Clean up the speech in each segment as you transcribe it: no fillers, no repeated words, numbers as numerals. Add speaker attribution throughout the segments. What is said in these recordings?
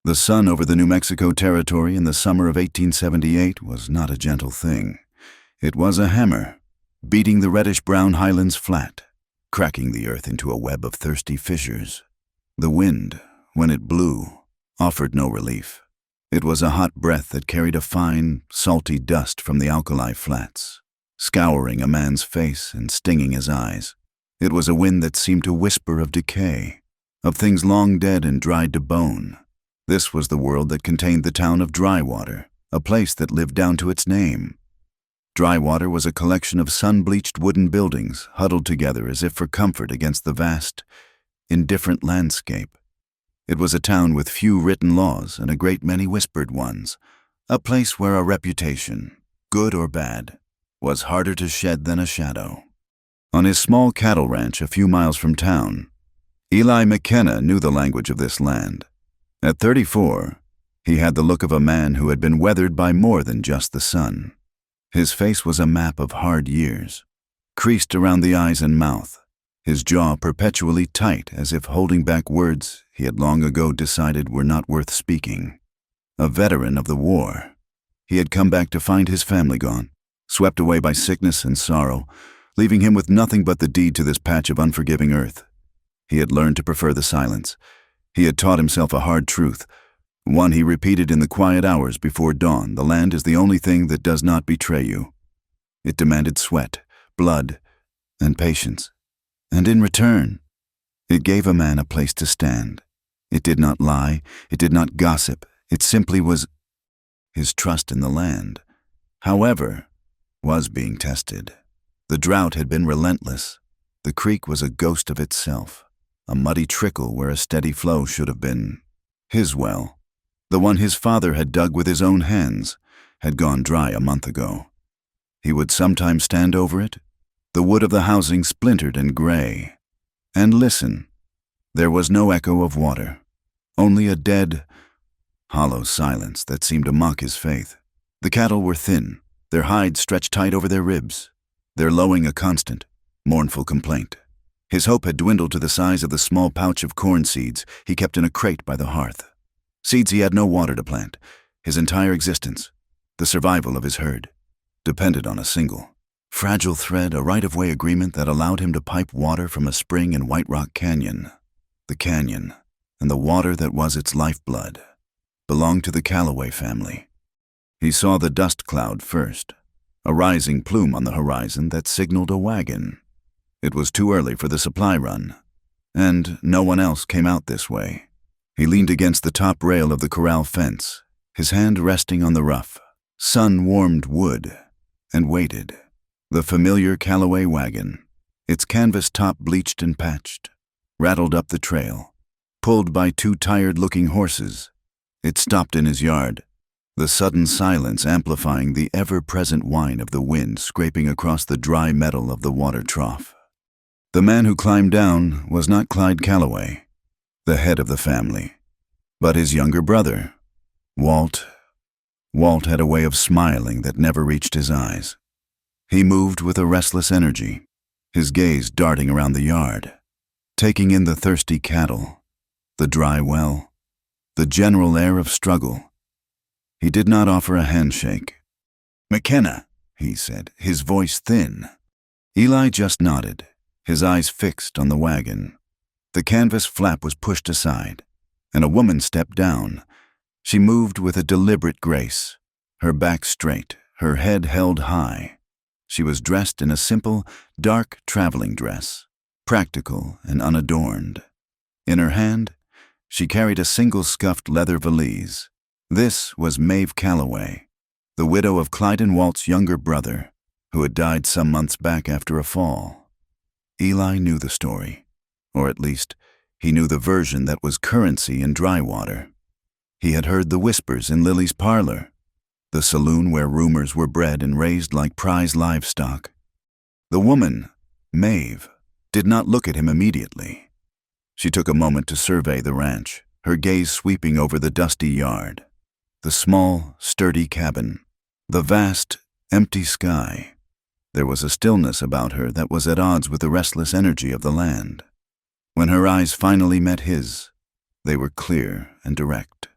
Speaker 1: The sun over the New Mexico territory in the summer of 1878 was not a gentle thing. It was a hammer, beating the reddish-brown highlands flat, cracking the earth into a web of thirsty fissures. The wind, when it blew, offered no relief. It was a hot breath that carried a fine, salty dust from the alkali flats, scouring a man's face and stinging his eyes. It was a wind that seemed to whisper of decay, of things long dead and dried to bone. This was the world that contained the town of Drywater, a place that lived down to its name. Drywater was a collection of sun-bleached wooden buildings huddled together as if for comfort against the vast, indifferent landscape. It was a town with few written laws and a great many whispered ones, a place where a reputation, good or bad, was harder to shed than a shadow. On his small cattle ranch a few miles from town, Eli McKenna knew the language of this land. At 34, he had the look of a man who had been weathered by more than just the sun. His face was a map of hard years, creased around the eyes and mouth, his jaw perpetually tight as if holding back words he had long ago decided were not worth speaking. A veteran of the war, he had come back to find his family gone, swept away by sickness and sorrow, leaving him with nothing but the deed to this patch of unforgiving earth. He had learned to prefer the silence. He had taught himself a hard truth, one he repeated in the quiet hours before dawn. The land is the only thing that does not betray you. It demanded sweat, blood, and patience. And in return, it gave a man a place to stand. It did not lie, it did not gossip, it simply was. His trust in the land, however, was being tested. The drought had been relentless. The creek was a ghost of itself, a muddy trickle where a steady flow should have been. His well, the one his father had dug with his own hands, had gone dry a month ago. He would sometimes stand over it, the wood of the housing splintered and gray, and listen. There was no echo of water, only a dead, hollow silence that seemed to mock his faith. The cattle were thin, their hides stretched tight over their ribs, their lowing a constant, mournful complaint. His hope had dwindled to the size of the small pouch of corn seeds he kept in a crate by the hearth. Seeds he had no water to plant. His entire existence, the survival of his herd, depended on a single, fragile thread, a right-of-way agreement that allowed him to pipe water from a spring in White Rock Canyon. The canyon, and the water that was its lifeblood, belonged to the Calloway family. He saw the dust cloud first, a rising plume on the horizon that signaled a wagon. It was too early for the supply run, and no one else came out this way. He leaned against the top rail of the corral fence, his hand resting on the rough, sun-warmed wood, and waited. The familiar Calloway wagon, its canvas top bleached and patched, rattled up the trail, pulled by two tired-looking horses. It stopped in his yard, the sudden silence amplifying the ever-present whine of the wind scraping across the dry metal of the water trough. The man who climbed down was not Clyde Calloway, the head of the family, but his younger brother, Walt. Walt had a way of smiling that never reached his eyes. He moved with a restless energy, his gaze darting around the yard, taking in the thirsty cattle, the dry well, the general air of struggle. He did not offer a handshake. "McKenna," he said, his voice thin. Eli just nodded, his eyes fixed on the wagon. The canvas flap was pushed aside, and a woman stepped down. She moved with a deliberate grace, her back straight, her head held high. She was dressed in a simple, dark traveling dress, practical and unadorned. In her hand, she carried a single scuffed leather valise. This was Maeve Calloway, the widow of Clyde and Walt's younger brother, who had died some months back after a fall. Eli knew the story, or at least, he knew the version that was currency in Drywater. He had heard the whispers in Lily's parlor, the saloon where rumors were bred and raised like prize livestock. The woman, Maeve, did not look at him immediately. She took a moment to survey the ranch, her gaze sweeping over the dusty yard, the small, sturdy cabin, the vast, empty sky. There was a stillness about her that was at odds with the restless energy of the land. When her eyes finally met his, they were clear and direct.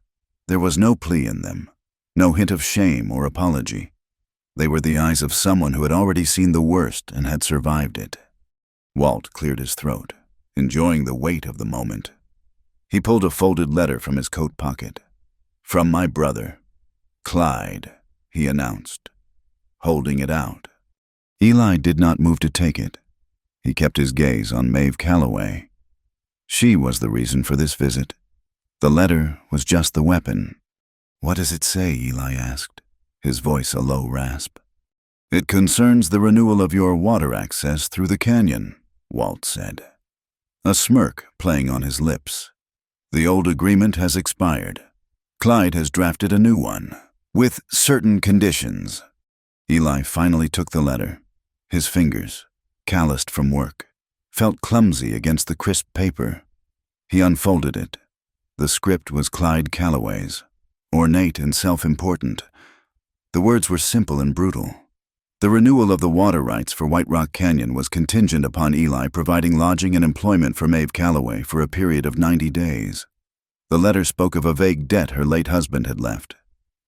Speaker 1: There was no plea in them, no hint of shame or apology. They were the eyes of someone who had already seen the worst and had survived it. Walt cleared his throat, enjoying the weight of the moment. He pulled a folded letter from his coat pocket. "From my brother, Clyde," he announced, holding it out. Eli did not move to take it. He kept his gaze on Maeve Calloway. She was the reason for this visit. The letter was just the weapon. "What does it say?" Eli asked, his voice a low rasp. "It concerns the renewal of your water access through the canyon," Walt said, a smirk playing on his lips. "The old agreement has expired. Clyde has drafted a new one, with certain conditions." Eli finally took the letter. His fingers, calloused from work, felt clumsy against the crisp paper. He unfolded it. The script was Clyde Calloway's, ornate and self-important. The words were simple and brutal. The renewal of the water rights for White Rock Canyon was contingent upon Eli providing lodging and employment for Maeve Calloway for a period of 90 days. The letter spoke of a vague debt her late husband had left,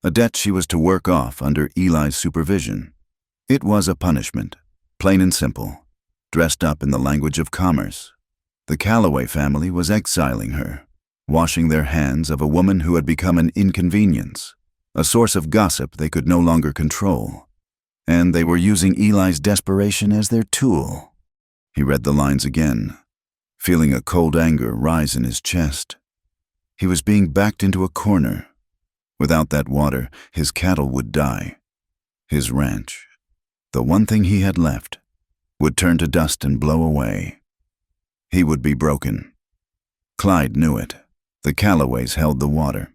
Speaker 1: a debt she was to work off under Eli's supervision. It was a punishment, plain and simple, dressed up in the language of commerce. The Calloway family was exiling her, washing their hands of a woman who had become an inconvenience, a source of gossip they could no longer control. And they were using Eli's desperation as their tool. He read the lines again, feeling a cold anger rise in his chest. He was being backed into a corner. Without that water, his cattle would die. His ranch, the one thing he had left, would turn to dust and blow away. He would be broken. Clyde knew it. The Calloways held the water,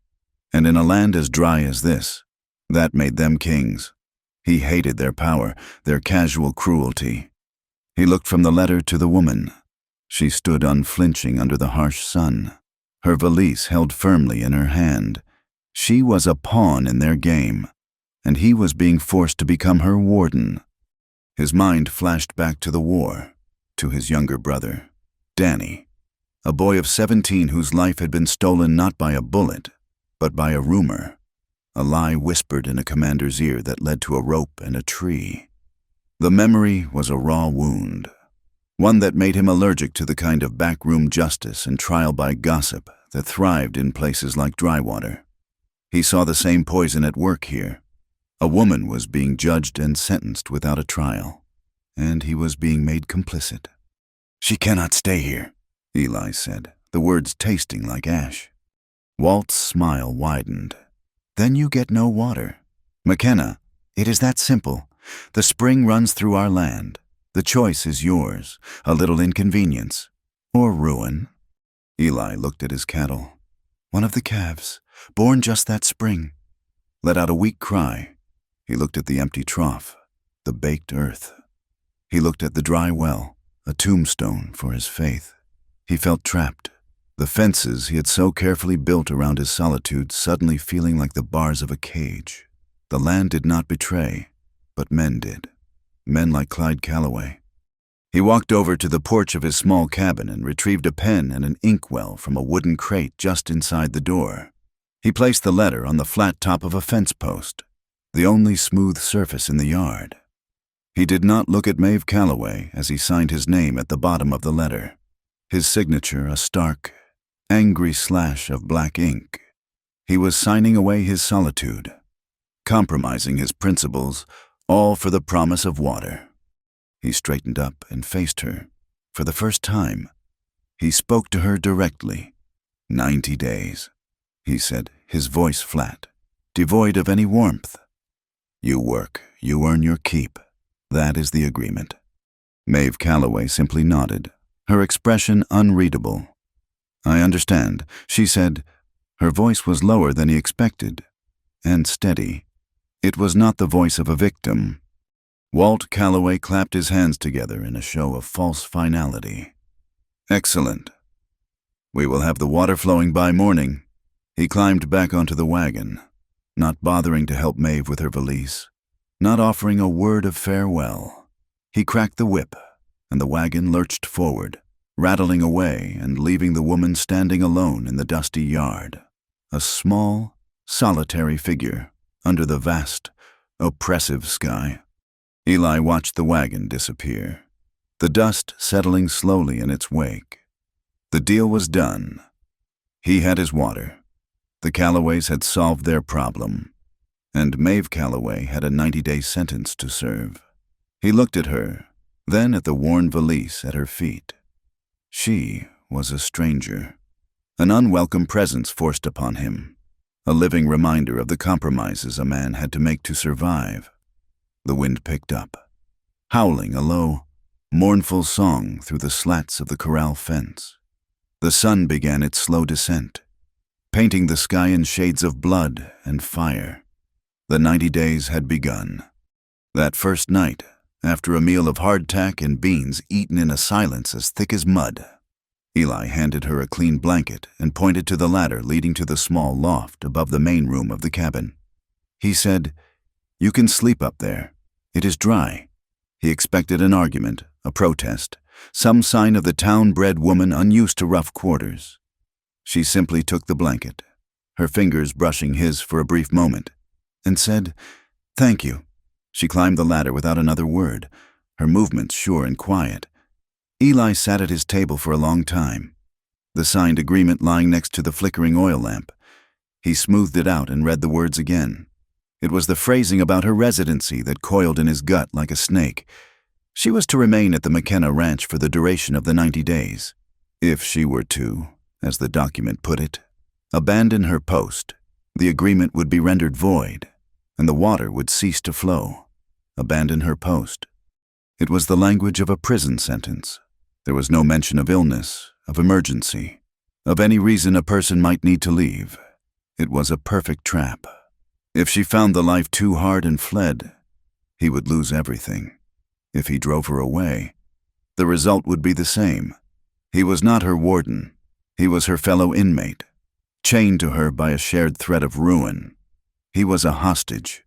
Speaker 1: and in a land as dry as this, that made them kings. He hated their power, their casual cruelty. He looked from the letter to the woman. She stood unflinching under the harsh sun, her valise held firmly in her hand. She was a pawn in their game, and he was being forced to become her warden. His mind flashed back to the war, to his younger brother, Danny, a boy of 17 whose life had been stolen not by a bullet, but by a rumor, a lie whispered in a commander's ear that led to a rope and a tree. The memory was a raw wound, one that made him allergic to the kind of backroom justice and trial by gossip that thrived in places like Drywater. He saw the same poison at work here. A woman was being judged and sentenced without a trial, and he was being made complicit. "She cannot stay here," Eli said, the words tasting like ash. Walt's smile widened. "Then you get no water. McKenna, it is that simple. The spring runs through our land. The choice is yours, a little inconvenience, or ruin." Eli looked at his cattle. One of the calves, born just that spring, let out a weak cry. He looked at the empty trough, the baked earth. He looked at the dry well, a tombstone for his faith. He felt trapped, the fences he had so carefully built around his solitude suddenly feeling like the bars of a cage. The land did not betray, but men did. Men like Clyde Calloway. He walked over to the porch of his small cabin and retrieved a pen and an inkwell from a wooden crate just inside the door. He placed the letter on the flat top of a fence post, the only smooth surface in the yard. He did not look at Maeve Calloway as he signed his name at the bottom of the letter, his signature a stark, angry slash of black ink. He was signing away his solitude, compromising his principles, all for the promise of water. He straightened up and faced her. For the first time, he spoke to her directly. 90 days, he said, his voice flat, devoid of any warmth. "You work, you earn your keep. That is the agreement." Maeve Calloway simply nodded, her expression unreadable. "I understand," she said. Her voice was lower than he expected, and steady. It was not the voice of a victim. Walt Calloway clapped his hands together in a show of false finality. "Excellent. We will have the water flowing by morning." He climbed back onto the wagon, not bothering to help Maeve with her valise, not offering a word of farewell. He cracked the whip, and the wagon lurched forward, rattling away and leaving the woman standing alone in the dusty yard. A small, solitary figure under the vast, oppressive sky. Eli watched the wagon disappear, the dust settling slowly in its wake. The deal was done. He had his water. The Callaways had solved their problem, and Maeve Callaway had a 90-day sentence to serve. He looked at her, then at the worn valise at her feet. She was a stranger, an unwelcome presence forced upon him, a living reminder of the compromises a man had to make to survive. The wind picked up, howling a low, mournful song through the slats of the corral fence. The sun began its slow descent, painting the sky in shades of blood and fire. The 90 days had begun. That first night, after a meal of hardtack and beans eaten in a silence as thick as mud, Eli handed her a clean blanket and pointed to the ladder leading to the small loft above the main room of the cabin. He said, "You can sleep up there. It is dry." He expected an argument, a protest, some sign of the town-bred woman unused to rough quarters. She simply took the blanket, her fingers brushing his for a brief moment, and said, "Thank you." She climbed the ladder without another word, her movements sure and quiet. Eli sat at his table for a long time, the signed agreement lying next to the flickering oil lamp. He smoothed it out and read the words again. It was the phrasing about her residency that coiled in his gut like a snake. She was to remain at the McKenna Ranch for the duration of the 90 days. If she were to, as the document put it, abandon her post, the agreement would be rendered void, and the water would cease to flow. Abandon her post. It was the language of a prison sentence. There was no mention of illness, of emergency, of any reason a person might need to leave. It was a perfect trap. If she found the life too hard and fled, he would lose everything. If he drove her away, the result would be the same. He was not her warden. He was her fellow inmate, chained to her by a shared thread of ruin. He was a hostage.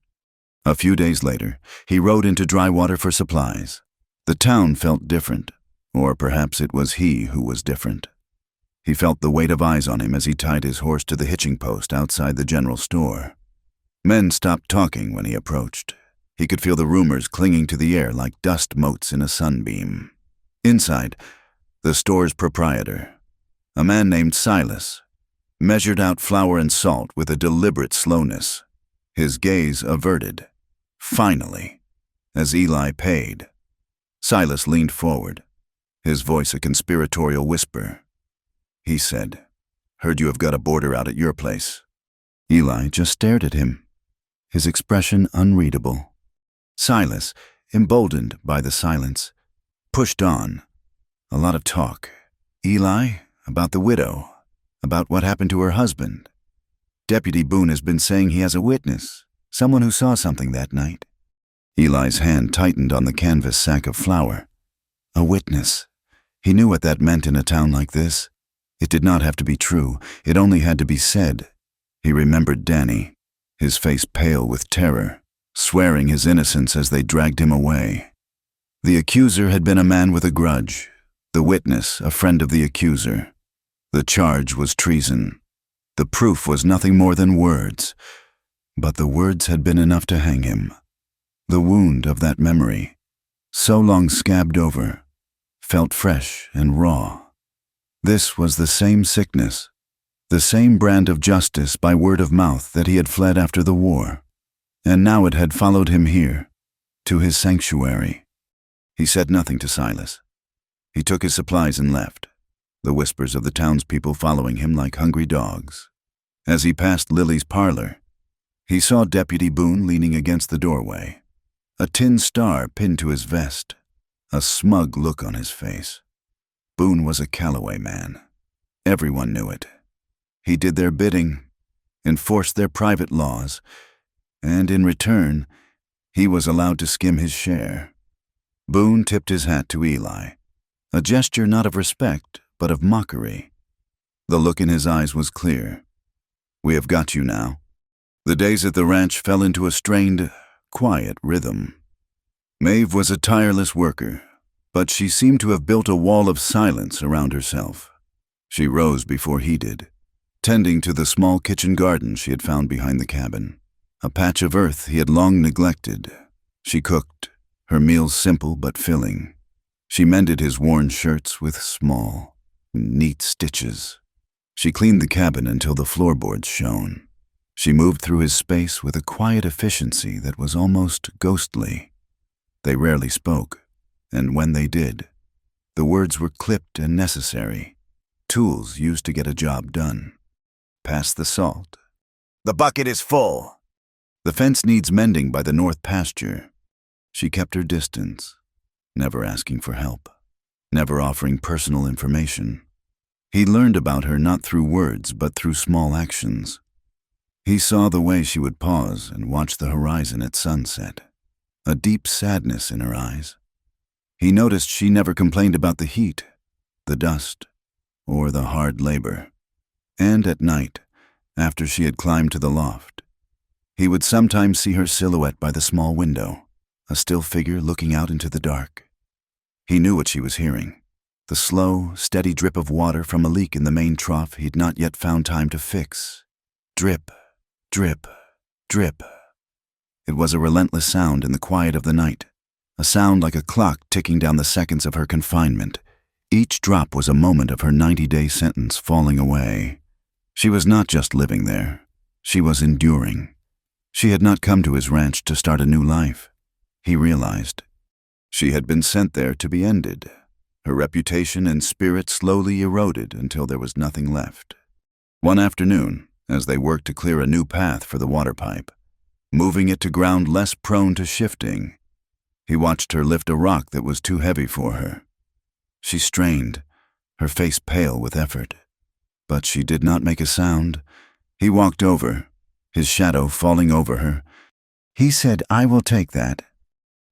Speaker 1: A few days later, he rode into Drywater for supplies. The town felt different, or perhaps it was he who was different. He felt the weight of eyes on him as he tied his horse to the hitching post outside the general store. Men stopped talking when he approached. He could feel the rumors clinging to the air like dust motes in a sunbeam. Inside, the store's proprietor, a man named Silas, measured out flour and salt with a deliberate slowness, his gaze averted. Finally, as Eli paid, Silas leaned forward, his voice a conspiratorial whisper. He said, "Heard you have got a boarder out at your place." Eli just stared at him, his expression unreadable. Silas, emboldened by the silence, pushed on. A lot of talk. Eli, about the widow, about what happened to her husband. Deputy Boone has been saying he has a witness, someone who saw something that night. Eli's hand tightened on the canvas sack of flour. A witness. He knew what that meant in a town like this. It did not have to be true. It only had to be said. He remembered Danny, his face pale with terror, swearing his innocence as they dragged him away. The accuser had been a man with a grudge, the witness a friend of the accuser. The charge was treason. The proof was nothing more than words, but the words had been enough to hang him. The wound of that memory, so long scabbed over, felt fresh and raw. This was the same sickness, the same brand of justice by word of mouth that he had fled after the war, and now it had followed him here, to his sanctuary. He said nothing to Silas. He took his supplies and left, the whispers of the townspeople following him like hungry dogs. As he passed Lily's parlor, he saw Deputy Boone leaning against the doorway, a tin star pinned to his vest, a smug look on his face. Boone was a Callaway man. Everyone knew it. He did their bidding, enforced their private laws, and in return, he was allowed to skim his share. Boone tipped his hat to Eli, a gesture not of respect, but of mockery. The look in his eyes was clear. "We have got you now." The days at the ranch fell into a strained, quiet rhythm. Maeve was a tireless worker, but she seemed to have built a wall of silence around herself. She rose before he did, tending to the small kitchen garden she had found behind the cabin, a patch of earth he had long neglected. She cooked, her meals simple but filling. She mended his worn shirts with small, neat stitches. She cleaned the cabin until the floorboards shone. She moved through his space with a quiet efficiency that was almost ghostly. They rarely spoke, and when they did, the words were clipped and necessary, tools used to get a job done. Pass the salt. The bucket is full. The fence needs mending by the north pasture. She kept her distance, never asking for help, never offering personal information. He learned about her not through words but through small actions. He saw the way she would pause and watch the horizon at sunset, a deep sadness in her eyes. He noticed she never complained about the heat, the dust, or the hard labor. And at night, after she had climbed to the loft, he would sometimes see her silhouette by the small window, a still figure looking out into the dark. He knew what she was hearing, the slow, steady drip of water from a leak in the main trough he'd not yet found time to fix. Drip, drip, drip. It was a relentless sound in the quiet of the night, a sound like a clock ticking down the seconds of her confinement. Each drop was a moment of her 90-day sentence falling away. She was not just living there. She was enduring. She had not come to his ranch to start a new life. He realized. She had been sent there to be ended. Her reputation and spirit slowly eroded until there was nothing left. One afternoon, as they worked to clear a new path for the water pipe, moving it to ground less prone to shifting, he watched her lift a rock that was too heavy for her. She strained, her face pale with effort. But she did not make a sound. He walked over, his shadow falling over her. He said, "I will take that."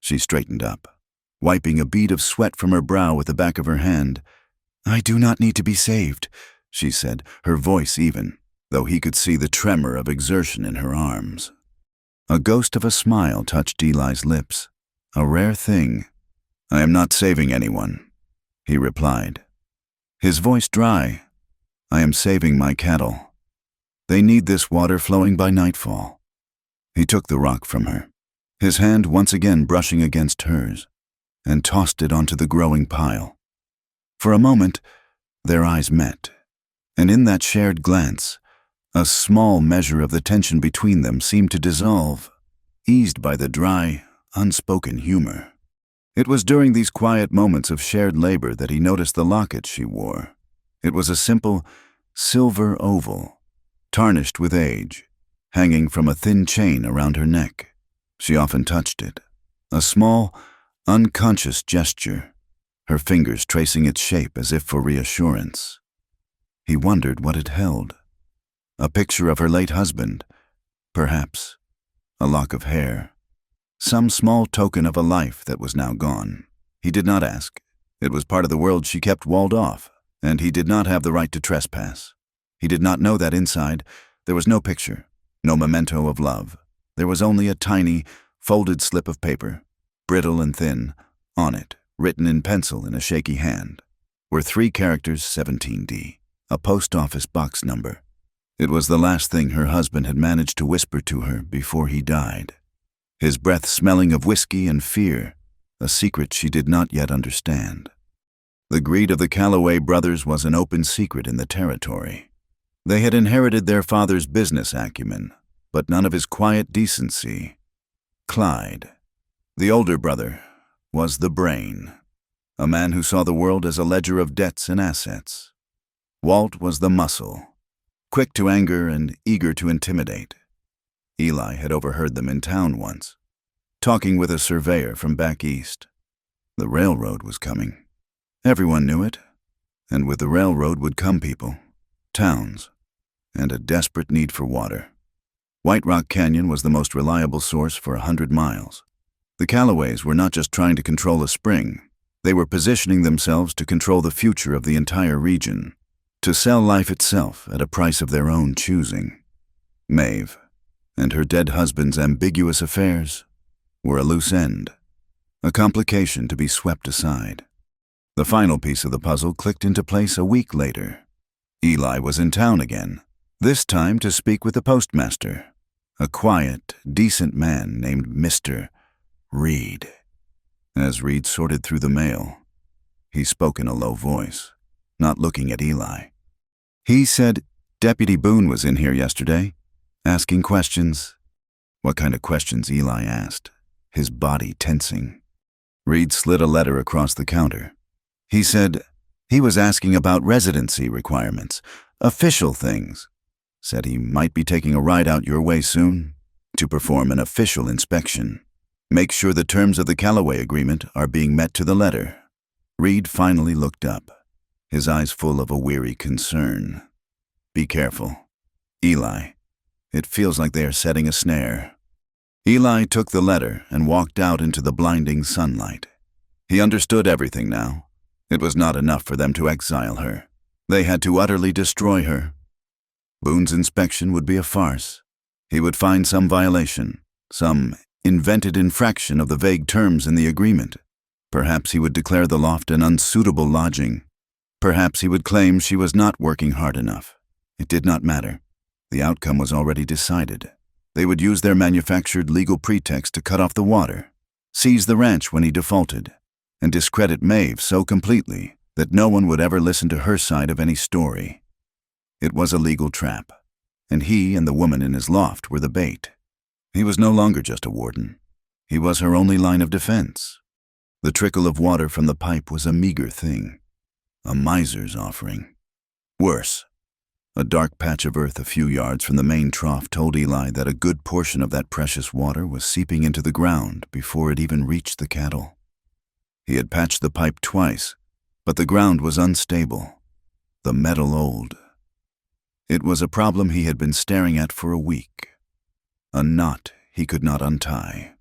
Speaker 1: She straightened up, wiping a bead of sweat from her brow with the back of her hand. "I do not need to be saved," she said, her voice even, though he could see the tremor of exertion in her arms. A ghost of a smile touched Eli's lips, a rare thing. "I am not saving anyone," he replied, his voice dry. "I am saving my cattle. They need this water flowing by nightfall." He took the rock from her, his hand once again brushing against hers, and tossed it onto the growing pile. For a moment, their eyes met, and in that shared glance, a small measure of the tension between them seemed to dissolve, eased by the dry, unspoken humor. It was during these quiet moments of shared labor that he noticed the locket she wore. It was a simple, silver oval, tarnished with age, hanging from a thin chain around her neck. She often touched it, a small, unconscious gesture, her fingers tracing its shape as if for reassurance. He wondered what it held. A picture of her late husband, perhaps, a lock of hair, some small token of a life that was now gone. He did not ask. It was part of the world she kept walled off, and he did not have the right to trespass. He did not know that inside there was no picture, no memento of love. There was only a tiny, folded slip of paper, brittle and thin. On it, written in pencil in a shaky hand, were 3 characters, 17D, a post office box number. It was the last thing her husband had managed to whisper to her before he died. His breath smelling of whiskey and fear, a secret she did not yet understand. The greed of the Calloway brothers was an open secret in the territory. They had inherited their father's business acumen, but none of his quiet decency. Clyde, the older brother, was the brain, a man who saw the world as a ledger of debts and assets. Walt was the muscle, quick to anger and eager to intimidate. Eli had overheard them in town once, talking with a surveyor from back east. The railroad was coming. Everyone knew it, and with the railroad would come people, towns, and a desperate need for water. White Rock Canyon was the most reliable source for 100 miles. The Callaways were not just trying to control a spring. They were positioning themselves to control the future of the entire region, to sell life itself at a price of their own choosing. Maeve and her dead husband's ambiguous affairs were a loose end, a complication to be swept aside. The final piece of the puzzle clicked into place a week later. Eli was in town again, this time to speak with the postmaster, a quiet, decent man named Mr. Reed. As Reed sorted through the mail, he spoke in a low voice, not looking at Eli. He said Deputy Boone was in here yesterday, asking questions. What kind of questions? Eli asked, his body tensing. Reed slid a letter across the counter. He said he was asking about residency requirements, official things. Said he might be taking a ride out your way soon to perform an official inspection. Make sure the terms of the Callaway Agreement are being met to the letter. Reed finally looked up, his eyes full of a weary concern. Be careful, Eli. It feels like they are setting a snare. Eli took the letter and walked out into the blinding sunlight. He understood everything now. It was not enough for them to exile her. They had to utterly destroy her. Boone's inspection would be a farce. He would find some violation, some invented infraction of the vague terms in the agreement. Perhaps he would declare the loft an unsuitable lodging. Perhaps he would claim she was not working hard enough. It did not matter. The outcome was already decided. They would use their manufactured legal pretext to cut off the water, seize the ranch when he defaulted, and discredit Maeve so completely that no one would ever listen to her side of any story. It was a legal trap, and he and the woman in his loft were the bait. He was no longer just a warden. He was her only line of defense. The trickle of water from the pipe was a meager thing, a miser's offering. Worse, a dark patch of earth a few yards from the main trough told Eli that a good portion of that precious water was seeping into the ground before it even reached the cattle. He had patched the pipe twice, but the ground was unstable, the metal old. It was a problem he had been staring at for a week, a knot he could not untie.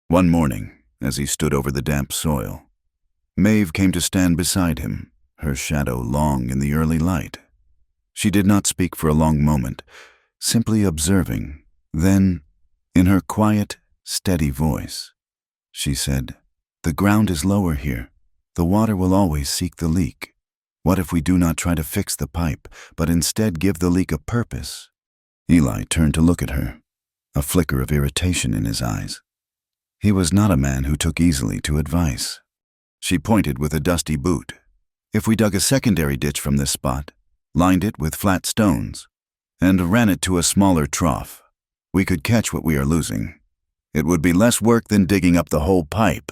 Speaker 1: One morning, as he stood over the damp soil, Maeve came to stand beside him, her shadow long in the early light. She did not speak for a long moment, simply observing. Then, in her quiet, steady voice, she said, "The ground is lower here. The water will always seek the leak. What if we do not try to fix the pipe, but instead give the leak a purpose?" Eli turned to look at her, a flicker of irritation in his eyes. He was not a man who took easily to advice. She pointed with a dusty boot. "If we dug a secondary ditch from this spot, lined it with flat stones, and ran it to a smaller trough, we could catch what we are losing. It would be less work than digging up the whole pipe."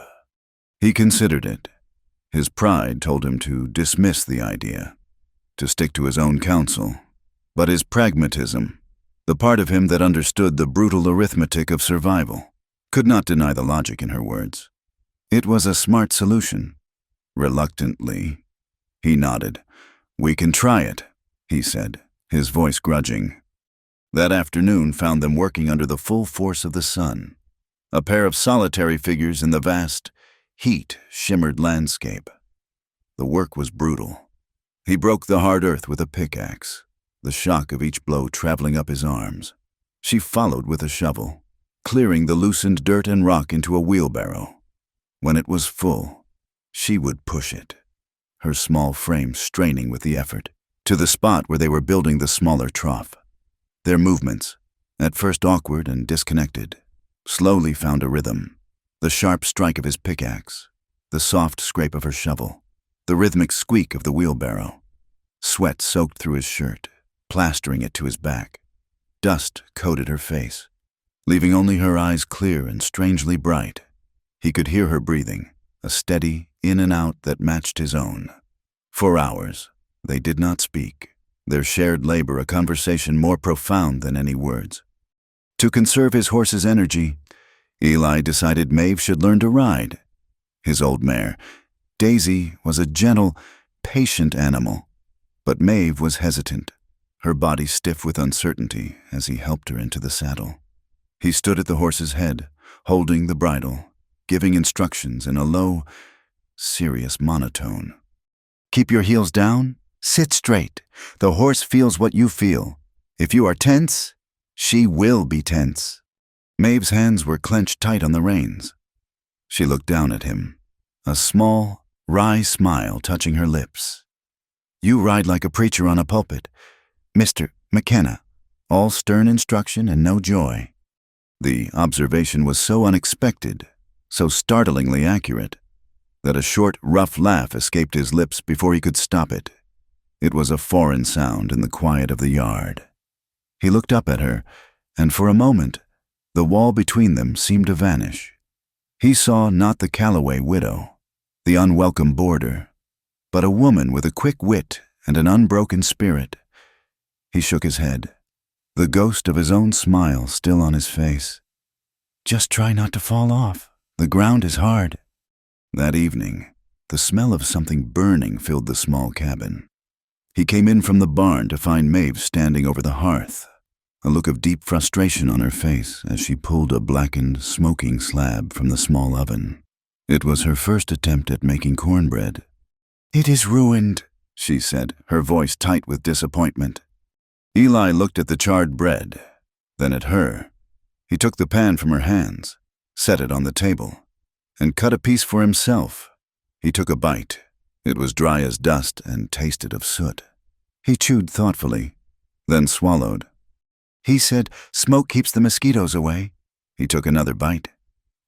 Speaker 1: He considered it. His pride told him to dismiss the idea, to stick to his own counsel. But his pragmatism, the part of him that understood the brutal arithmetic of survival, could not deny the logic in her words. It was a smart solution. Reluctantly, he nodded. "We can try it," he said, his voice grudging. That afternoon found them working under the full force of the sun, a pair of solitary figures in the vast, heat-shimmered landscape. The work was brutal. He broke the hard earth with a pickaxe, the shock of each blow traveling up his arms. She followed with a shovel, clearing the loosened dirt and rock into a wheelbarrow. When it was full, she would push it, her small frame straining with the effort, to the spot where they were building the smaller trough. Their movements, at first awkward and disconnected, slowly found a rhythm. The sharp strike of his pickaxe, the soft scrape of her shovel, the rhythmic squeak of the wheelbarrow. Sweat soaked through his shirt, plastering it to his back. Dust coated her face, leaving only her eyes clear and strangely bright. He could hear her breathing, a steady in and out that matched his own. For hours, they did not speak, their shared labor a conversation more profound than any words. To conserve his horse's energy, Eli decided Maeve should learn to ride. His old mare, Daisy, was a gentle, patient animal, but Maeve was hesitant, her body stiff with uncertainty as he helped her into the saddle. He stood at the horse's head, holding the bridle, giving instructions in a low, serious monotone. "Keep your heels down, sit straight. The horse feels what you feel. If you are tense, she will be tense." Maeve's hands were clenched tight on the reins. She looked down at him, a small, wry smile touching her lips. "You ride like a preacher on a pulpit. Mr. McKenna, all stern instruction and no joy. The observation was so unexpected, so startlingly accurate, that a short, rough laugh escaped his lips before he could stop it. It was a foreign sound in the quiet of the yard. He looked up at her, and for a moment, the wall between them seemed to vanish. He saw not the Calloway widow, the unwelcome boarder, but a woman with a quick wit and an unbroken spirit. He shook his head, the ghost of his own smile still on his face. "Just try not to fall off. The ground is hard." That evening, the smell of something burning filled the small cabin. He came in from the barn to find Maeve standing over the hearth, a look of deep frustration on her face as she pulled a blackened, smoking slab from the small oven. It was her first attempt at making cornbread. "It is ruined," she said, her voice tight with disappointment. Eli looked at the charred bread, then at her. He took the pan from her hands, set it on the table, and cut a piece for himself. He took a bite. It was dry as dust and tasted of soot. He chewed thoughtfully, then swallowed. "He said smoke keeps the mosquitoes away." He took another bite.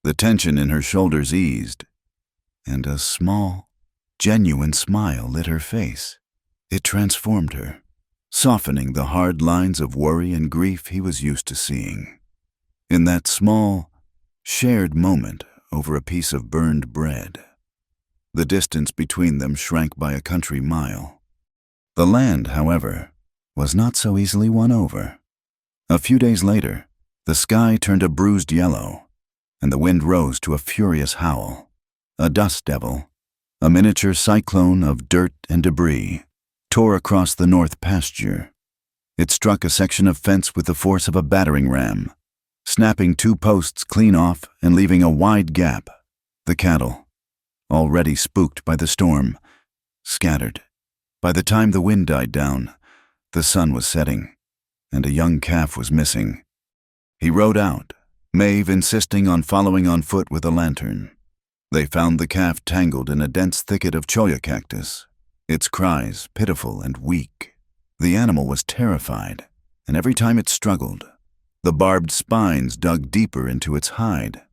Speaker 1: The tension in her shoulders eased, and a small, genuine smile lit her face. It transformed her, softening the hard lines of worry and grief he was used to seeing. In that small, shared moment over a piece of burned bread, the distance between them shrank by a country mile. The land, however, was not so easily won over. A few days later, the sky turned a bruised yellow, and the wind rose to a furious howl. A dust devil, a miniature cyclone of dirt and debris, tore across the north pasture. It struck a section of fence with the force of a battering ram, snapping 2 posts clean off and leaving a wide gap. The cattle, already spooked by the storm, scattered. By the time the wind died down, the sun was setting, and a young calf was missing. He rode out, Maeve insisting on following on foot with a lantern. They found the calf tangled in a dense thicket of cholla cactus, its cries pitiful and weak. The animal was terrified, and every time it struggled, the barbed spines dug deeper into its hide.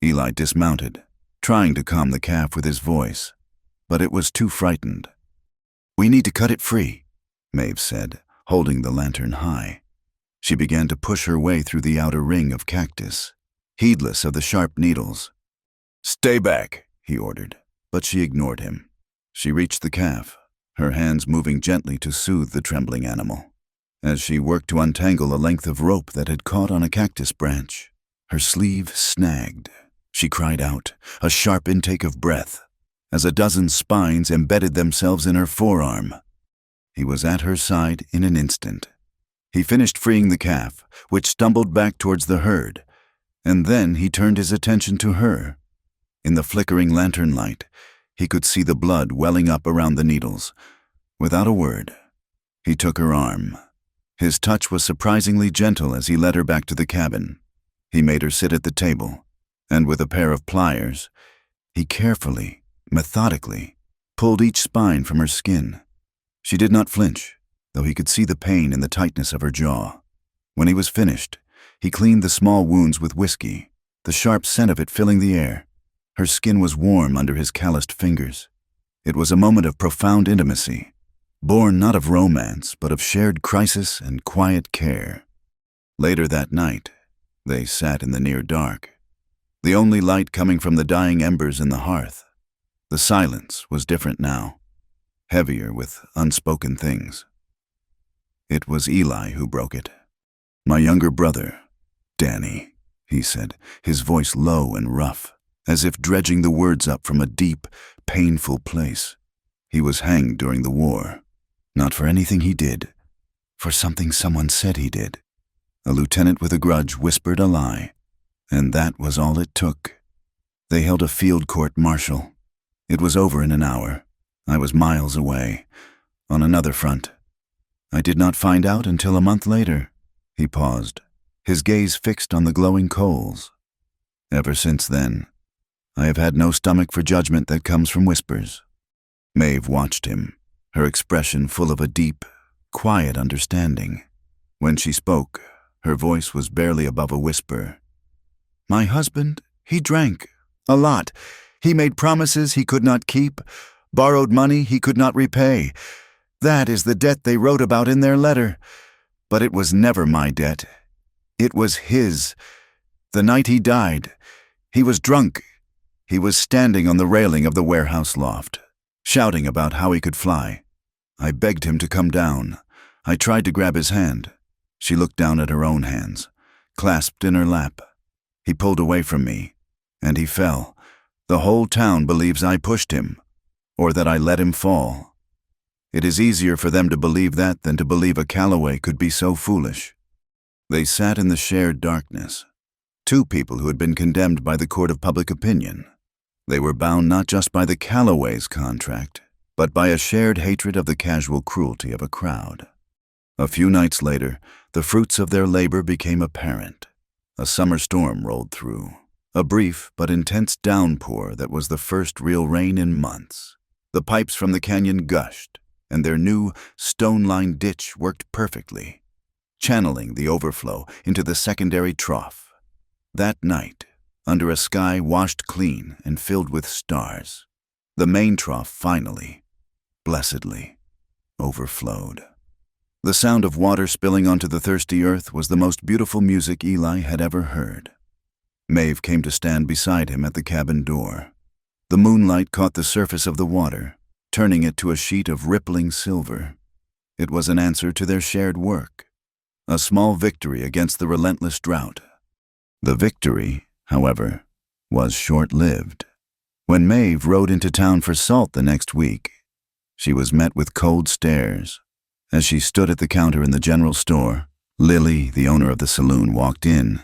Speaker 1: Eli dismounted, trying to calm the calf with his voice, but it was too frightened. "We need to cut it free," Maeve said, holding the lantern high. She began to push her way through the outer ring of cactus, heedless of the sharp needles. "Stay back," he ordered, but she ignored him. She reached the calf, her hands moving gently to soothe the trembling animal. As she worked to untangle a length of rope that had caught on a cactus branch, her sleeve snagged. She cried out, a sharp intake of breath, as a dozen spines embedded themselves in her forearm. He was at her side in an instant. He finished freeing the calf, which stumbled back towards the herd, and then he turned his attention to her. In the flickering lantern light, he could see the blood welling up around the needles. Without a word, he took her arm. His touch was surprisingly gentle as he led her back to the cabin. He made her sit at the table, and with a pair of pliers, he carefully, methodically, pulled each spine from her skin. She did not flinch, though he could see the pain in the tightness of her jaw. When he was finished, he cleaned the small wounds with whiskey, the sharp scent of it filling the air. Her skin was warm under his calloused fingers. It was a moment of profound intimacy, born not of romance, but of shared crisis and quiet care. Later that night, they sat in the near dark, the only light coming from the dying embers in the hearth. The silence was different now, heavier with unspoken things. It was Eli who broke it. "My younger brother, Danny," he said, his voice low and rough, as if dredging the words up from a deep, painful place. "He was hanged during the war. Not for anything he did, for something someone said he did." A lieutenant with a grudge whispered a lie, and that was all it took. They held a field court-martial. It was over in an hour. I was miles away, on another front. I did not find out until a month later. He paused, his gaze fixed on the glowing coals. Ever since then, I have had no stomach for judgment that comes from whispers. Maeve watched him, her expression full of a deep, quiet understanding. When she spoke, her voice was barely above a whisper. "My husband, he drank. A lot. He made promises he could not keep, borrowed money he could not repay. That is the debt they wrote about in their letter. But it was never my debt. It was his. The night he died, he was drunk. He was standing on the railing of the warehouse loft, shouting about how he could fly. I begged him to come down. I tried to grab his hand. She looked down at her own hands, clasped in her lap. He pulled away from me, and he fell. The whole town believes I pushed him, or that I let him fall. It is easier for them to believe that than to believe a Calloway could be so foolish." They sat in the shared darkness, two people who had been condemned by the court of public opinion. They were bound not just by the Calloway's contract, but by a shared hatred of the casual cruelty of a crowd. A few nights later, the fruits of their labor became apparent. A summer storm rolled through, a brief but intense downpour that was the first real rain in months. The pipes from the canyon gushed, and their new stone-lined ditch worked perfectly, channeling the overflow into the secondary trough. That night, under a sky washed clean and filled with stars, the main trough finally, blessedly, overflowed. The sound of water spilling onto the thirsty earth was the most beautiful music Eli had ever heard. Maeve came to stand beside him at the cabin door. The moonlight caught the surface of the water, turning it to a sheet of rippling silver. It was an answer to their shared work, a small victory against the relentless drought. The victory, however, was short-lived. When Maeve rode into town for salt the next week, she was met with cold stares. As she stood at the counter in the general store, Lily, the owner of the saloon, walked in.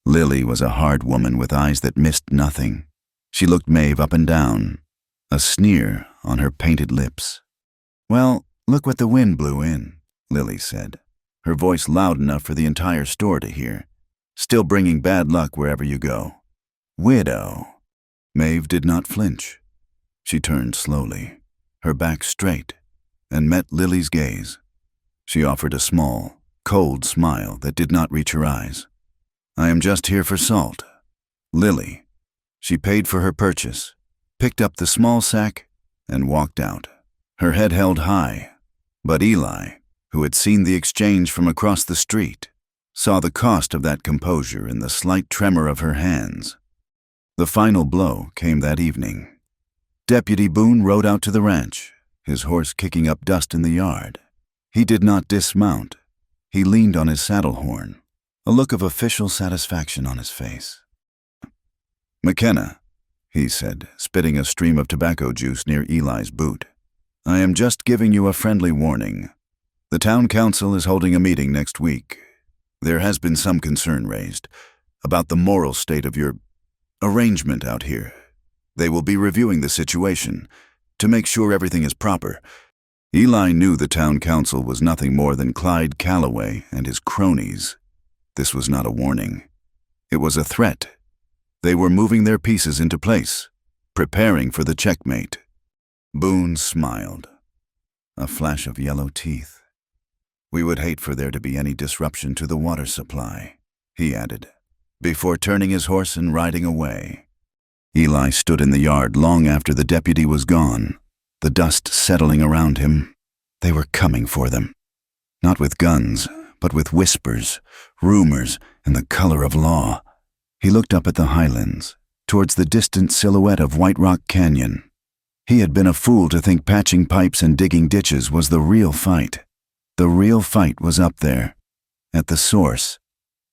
Speaker 1: Lily was a hard woman with eyes that missed nothing. She looked Maeve up and down, a sneer on her painted lips. "Well, look what the wind blew in," Lily said, her voice loud enough for the entire store to hear. "Still bringing bad luck wherever you go. Widow." Maeve did not flinch. She turned slowly, her back straight, and met Lily's gaze. She offered a small, cold smile that did not reach her eyes. "I am just here for salt." Lily. She paid for her purchase, picked up the small sack, and walked out, her head held high. But Eli, who had seen the exchange from across the street, saw the cost of that composure in the slight tremor of her hands. The final blow came that evening. Deputy Boone rode out to the ranch, his horse kicking up dust in the yard. He did not dismount. He leaned on his saddle horn, a look of official satisfaction on his face. "McKenna," he said, spitting a stream of tobacco juice near Eli's boot, "I am just giving you a friendly warning. The town council is holding a meeting next week. There has been some concern raised about the moral state of your arrangement out here. They will be reviewing the situation to make sure everything is proper." Eli knew the town council was nothing more than Clyde Calloway and his cronies. This was not a warning. It was a threat. They were moving their pieces into place, preparing for the checkmate. Boone smiled, a flash of yellow teeth. "We would hate for there to be any disruption to the water supply," he added, before turning his horse and riding away. Eli stood in the yard long after the deputy was gone, the dust settling around him. They were coming for them. Not with guns, but with whispers, rumors, and the color of law. He looked up at the highlands, towards the distant silhouette of White Rock Canyon. He had been a fool to think patching pipes and digging ditches was the real fight. The real fight was up there, at the source.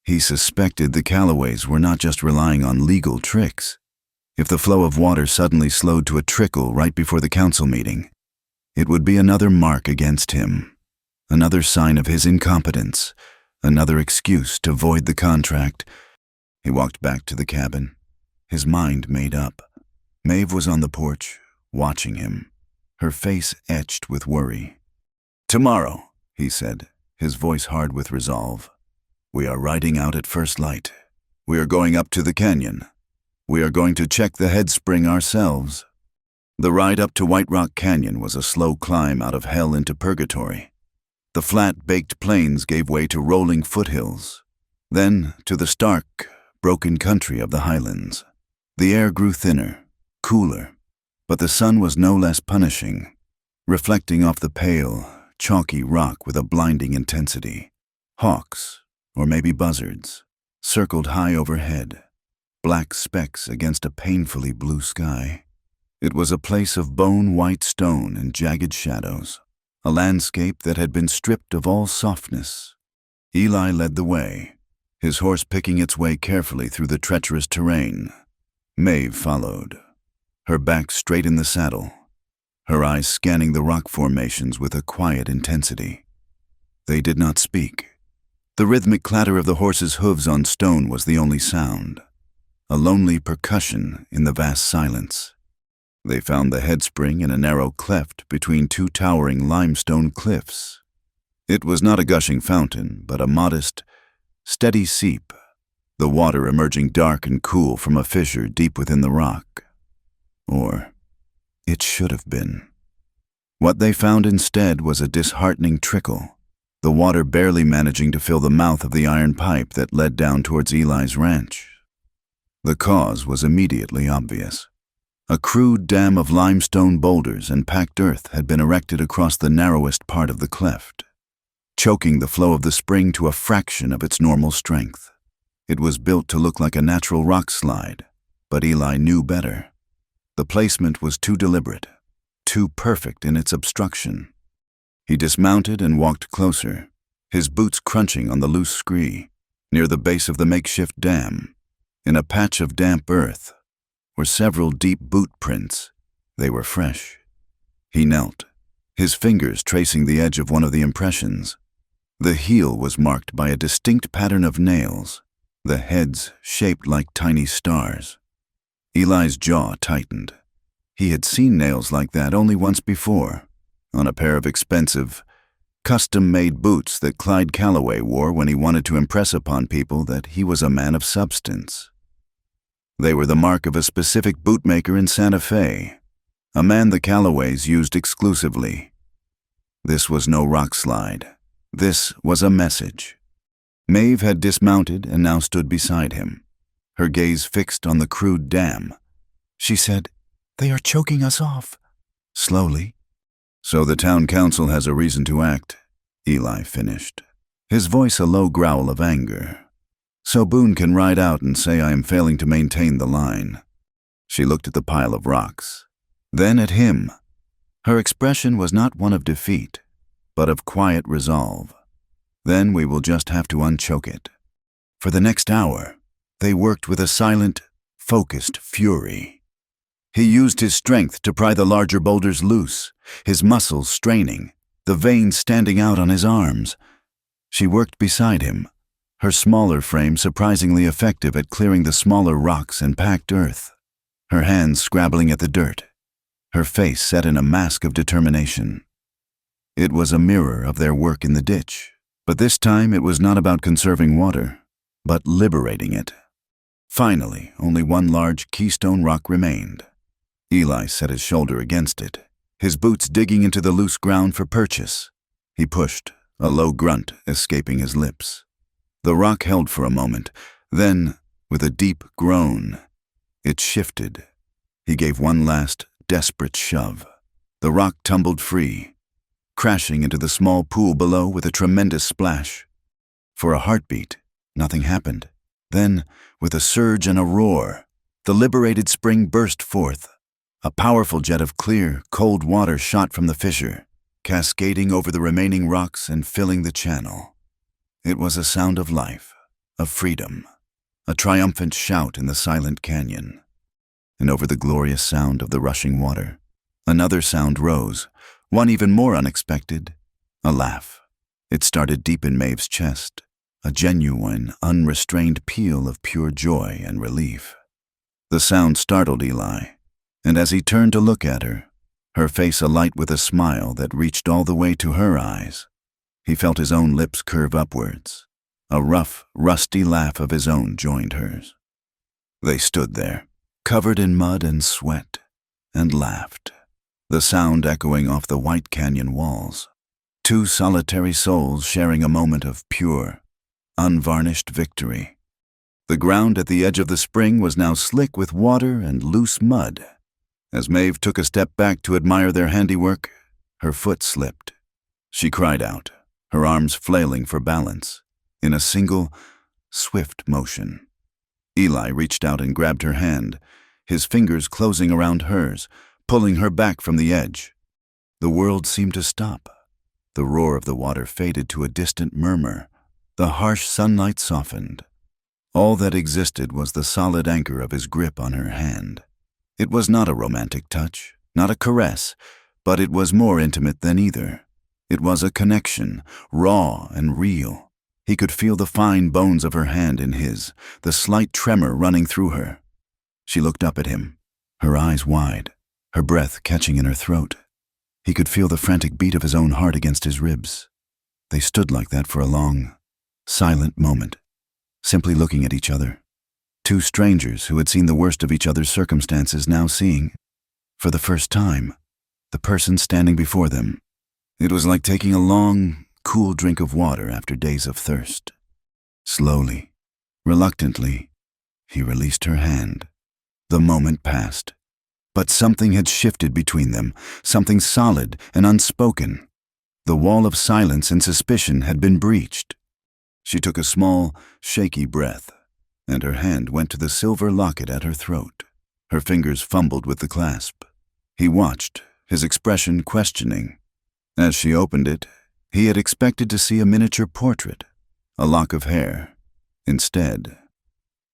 Speaker 1: He suspected the Calloways were not just relying on legal tricks. If the flow of water suddenly slowed to a trickle right before the council meeting, it would be another mark against him, another sign of his incompetence, another excuse to void the contract. He walked back to the cabin, his mind made up. Maeve was on the porch, watching him, her face etched with worry. "Tomorrow," he said, his voice hard with resolve, "we are riding out at first light. We are going up to the canyon. We are going to check the head spring ourselves." The ride up to White Rock Canyon was a slow climb out of hell into purgatory. The flat, baked plains gave way to rolling foothills, then to the stark, broken country of the highlands. The air grew thinner, cooler, but the sun was no less punishing, reflecting off the pale, chalky rock with a blinding intensity. Hawks, or maybe buzzards, circled high overhead, black specks against a painfully blue sky. It was a place of bone-white stone and jagged shadows, a landscape that had been stripped of all softness. Eli led the way, his horse picking its way carefully through the treacherous terrain. Maeve followed, her back straight in the saddle, her eyes scanning the rock formations with a quiet intensity. They did not speak. The rhythmic clatter of the horse's hooves on stone was the only sound, a lonely percussion in the vast silence. They found the headspring in a narrow cleft between two towering limestone cliffs. It was not a gushing fountain, but a modest, steady seep, the water emerging dark and cool from a fissure deep within the rock. Or it should have been. What they found instead was a disheartening trickle, the water barely managing to fill the mouth of the iron pipe that led down towards Eli's ranch. The cause was immediately obvious. A crude dam of limestone boulders and packed earth had been erected across the narrowest part of the cleft, choking the flow of the spring to a fraction of its normal strength. It was built to look like a natural rock slide, but Eli knew better. The placement was too deliberate, too perfect in its obstruction. He dismounted and walked closer, his boots crunching on the loose scree, near the base of the makeshift dam. In a patch of damp earth were several deep boot prints. They were fresh. He knelt, his fingers tracing the edge of one of the impressions. The heel was marked by a distinct pattern of nails, the heads shaped like tiny stars. Eli's jaw tightened. He had seen nails like that only once before, on a pair of expensive, custom-made boots that Clyde Calloway wore when he wanted to impress upon people that he was a man of substance. They were the mark of a specific bootmaker in Santa Fe, a man the Callaways used exclusively. This was no rock slide. This was a message. Maeve had dismounted and now stood beside him, her gaze fixed on the crude dam. She said, "They are choking us off." Slowly. "So the town council has a reason to act," Eli finished, his voice a low growl of anger. "So Boone can ride out and say I am failing to maintain the line." She looked at the pile of rocks, then at him. Her expression was not one of defeat, but of quiet resolve. "Then we will just have to unchoke it." For the next hour, they worked with a silent, focused fury. He used his strength to pry the larger boulders loose, his muscles straining, the veins standing out on his arms. She worked beside him, her smaller frame surprisingly effective at clearing the smaller rocks and packed earth, her hands scrabbling at the dirt, her face set in a mask of determination. It was a mirror of their work in the ditch, but this time it was not about conserving water, but liberating it. Finally, only one large keystone rock remained. Eli set his shoulder against it, his boots digging into the loose ground for purchase. He pushed, a low grunt escaping his lips. The rock held for a moment, then, with a deep groan, it shifted. He gave one last, desperate shove. The rock tumbled free, crashing into the small pool below with a tremendous splash. For a heartbeat, nothing happened. Then, with a surge and a roar, the liberated spring burst forth. A powerful jet of clear, cold water shot from the fissure, cascading over the remaining rocks and filling the channel. It was a sound of life, of freedom, a triumphant shout in the silent canyon. And over the glorious sound of the rushing water, another sound rose, one even more unexpected, a laugh. It started deep in Maeve's chest, a genuine, unrestrained peal of pure joy and relief. The sound startled Eli, and as he turned to look at her, her face alight with a smile that reached all the way to her eyes, he felt his own lips curve upwards. A rough, rusty laugh of his own joined hers. They stood there, covered in mud and sweat, and laughed, the sound echoing off the white canyon walls. Two solitary souls sharing a moment of pure, unvarnished victory. The ground at the edge of the spring was now slick with water and loose mud. As Maeve took a step back to admire their handiwork, her foot slipped. She cried out, her arms flailing for balance, in a single, swift motion. Eli reached out and grabbed her hand, his fingers closing around hers, pulling her back from the edge. The world seemed to stop. The roar of the water faded to a distant murmur. The harsh sunlight softened. All that existed was the solid anchor of his grip on her hand. It was not a romantic touch, not a caress, but it was more intimate than either. It was a connection, raw and real. He could feel the fine bones of her hand in his, the slight tremor running through her. She looked up at him, her eyes wide, her breath catching in her throat. He could feel the frantic beat of his own heart against his ribs. They stood like that for a long, silent moment, simply looking at each other. Two strangers who had seen the worst of each other's circumstances now seeing, for the first time, the person standing before them. It was like taking a long, cool drink of water after days of thirst. Slowly, reluctantly, he released her hand. The moment passed, but something had shifted between them, something solid and unspoken. The wall of silence and suspicion had been breached. She took a small, shaky breath, and her hand went to the silver locket at her throat. Her fingers fumbled with the clasp. He watched, his expression questioning. As she opened it, he had expected to see a miniature portrait, a lock of hair. Instead,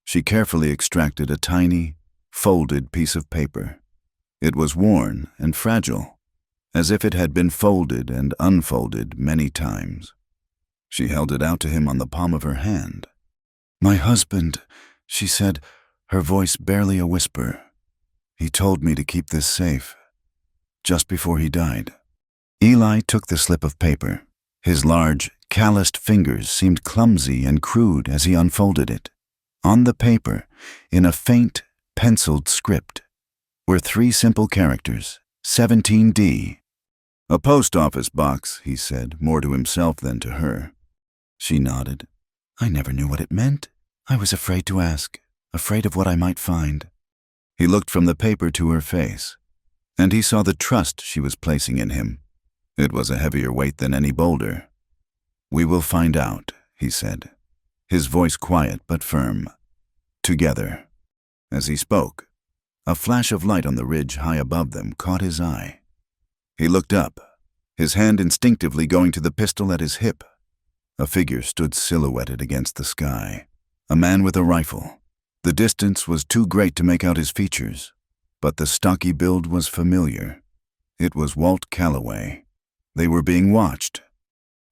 Speaker 1: she carefully extracted a tiny, folded piece of paper. It was worn and fragile, as if it had been folded and unfolded many times. She held it out to him on the palm of her hand. "My husband," she said, her voice barely a whisper. "He told me to keep this safe, just before he died." Eli took the slip of paper. His large, calloused fingers seemed clumsy and crude as he unfolded it. On the paper, in a faint, penciled script, were 3 simple characters, 17D. "A post office box," he said, more to himself than to her. She nodded. "I never knew what it meant. I was afraid to ask, afraid of what I might find." He looked from the paper to her face, and he saw the trust she was placing in him. It was a heavier weight than any boulder. "We will find out," he said, his voice quiet but firm. "Together." As he spoke, a flash of light on the ridge high above them caught his eye. He looked up, his hand instinctively going to the pistol at his hip. A figure stood silhouetted against the sky, a man with a rifle. The distance was too great to make out his features, but the stocky build was familiar. It was Walt Calloway. They were being watched.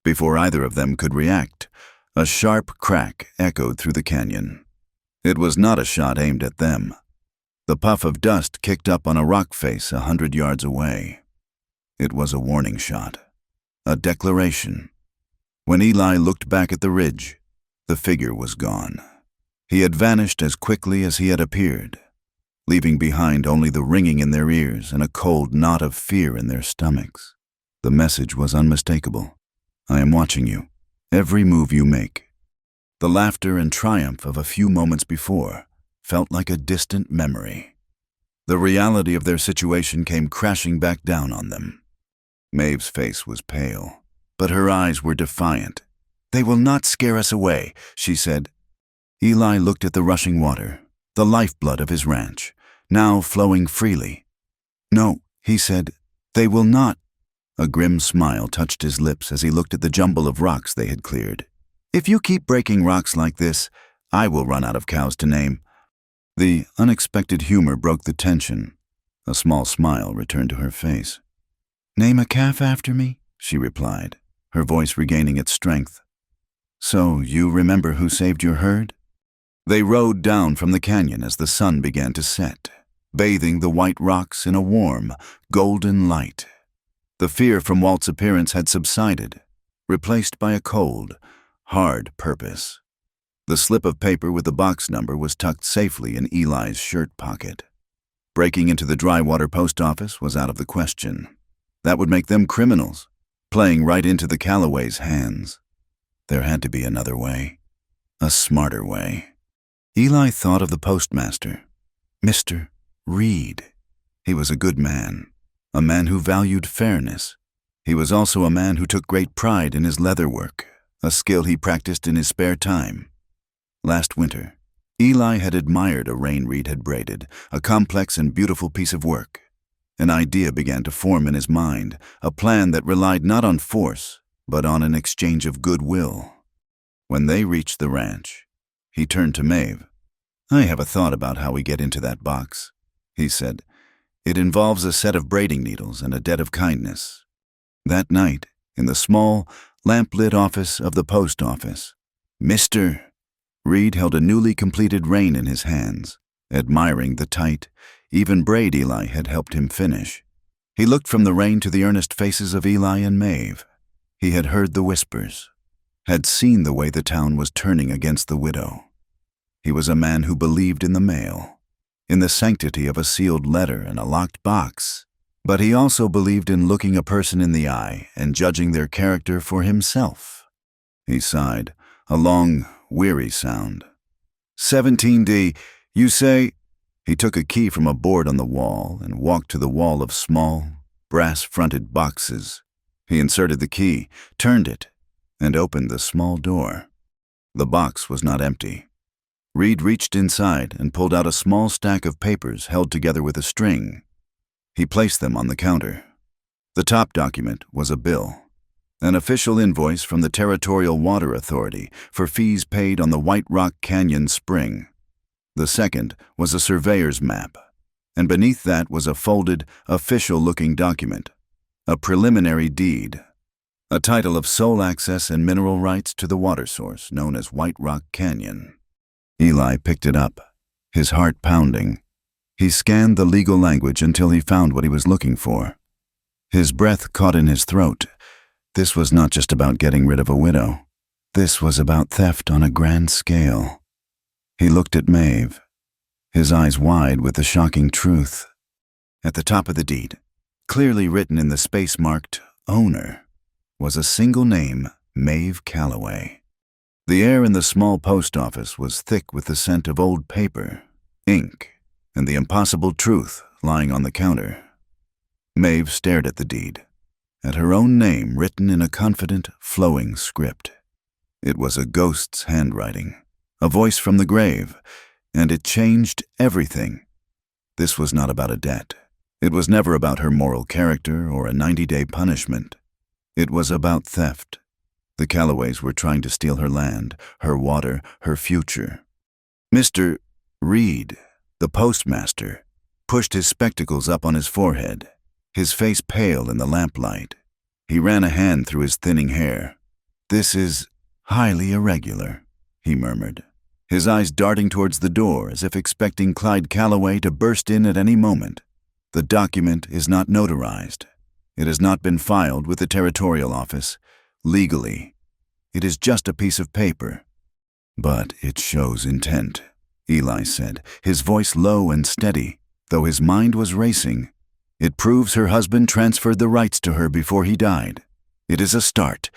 Speaker 1: Before either of them could react, a sharp crack echoed through the canyon. It was not a shot aimed at them. The puff of dust kicked up on a rock face 100 yards away. It was a warning shot, a declaration. When Eli looked back at the ridge, the figure was gone. He had vanished as quickly as he had appeared, leaving behind only the ringing in their ears and a cold knot of fear in their stomachs. The message was unmistakable. "I am watching you, every move you make." The laughter and triumph of a few moments before felt like a distant memory. The reality of their situation came crashing back down on them. Maeve's face was pale, but her eyes were defiant. "They will not scare us away," she said. Eli looked at the rushing water, the lifeblood of his ranch, now flowing freely. "No," he said, "they will not." A grim smile touched his lips as he looked at the jumble of rocks they had cleared. "If you keep breaking rocks like this, I will run out of cows to name." The unexpected humor broke the tension. A small smile returned to her face. "Name a calf after me?" she replied, her voice regaining its strength. "So you remember who saved your herd?" They rode down from the canyon as the sun began to set, bathing the white rocks in a warm, golden light. The fear from Walt's appearance had subsided, replaced by a cold, hard purpose. The slip of paper with the box number was tucked safely in Eli's shirt pocket. Breaking into the Drywater post office was out of the question. That would make them criminals. playing right into the Callaways' hands. There had to be another way, a smarter way. Eli thought of the postmaster, Mr. Reed. He was a good man, a man who valued fairness. He was also a man who took great pride in his leatherwork, a skill he practiced in his spare time. Last winter, Eli had admired a rein Reed had braided, a complex and beautiful piece of work. An idea began to form in his mind, a plan that relied not on force, but on an exchange of goodwill. When they reached the ranch, he turned to Maeve. "I have a thought about how we get into that box," he said. "It involves a set of braiding needles and a debt of kindness." That night, in the small, lamp-lit office of the post office, Mr. Reed held a newly completed rein in his hands, admiring the tight, even braid Eli had helped him finish. He looked from the rein to the earnest faces of Eli and Maeve. He had heard the whispers, had seen the way the town was turning against the widow. He was a man who believed in the mail, in the sanctity of a sealed letter and a locked box, but he also believed in looking a person in the eye and judging their character for himself. He sighed, a long, weary sound. 17D, you say? He took a key from a board on the wall and walked to the wall of small, brass-fronted boxes. He inserted the key, turned it, and opened the small door. The box was not empty. Reed reached inside and pulled out a small stack of papers held together with a string. He placed them on the counter. The top document was a bill, an official invoice from the Territorial Water Authority for fees paid on the White Rock Canyon Spring. The second was a surveyor's map, and beneath that was a folded, official-looking document, a preliminary deed, a title of sole access and mineral rights to the water source known as White Rock Canyon. Eli picked it up, his heart pounding. He scanned the legal language until he found what he was looking for. His breath caught in his throat. This was not just about getting rid of a widow. This was about theft on a grand scale. He looked at Maeve, his eyes wide with the shocking truth. At the top of the deed, clearly written in the space marked owner, was a single name, Maeve Calloway. The air in the small post office was thick with the scent of old paper, ink, and the impossible truth lying on the counter. Maeve stared at the deed, at her own name written in a confident, flowing script. It was a ghost's handwriting, a voice from the grave, and it changed everything. This was not about a debt. It was never about her moral character or a 90-day punishment. It was about theft. The Callaways were trying to steal her land, her water, her future. Mr. Reed, the postmaster, pushed his spectacles up on his forehead, his face pale in the lamplight. He ran a hand through his thinning hair. "This is highly irregular," he murmured, his eyes darting towards the door as if expecting Clyde Calloway to burst in at any moment. "The document is not notarized. It has not been filed with the Territorial Office. Legally, it is just a piece of paper." "But it shows intent," Eli said, his voice low and steady, though his mind was racing. "It proves her husband transferred the rights to her before he died. It is a start.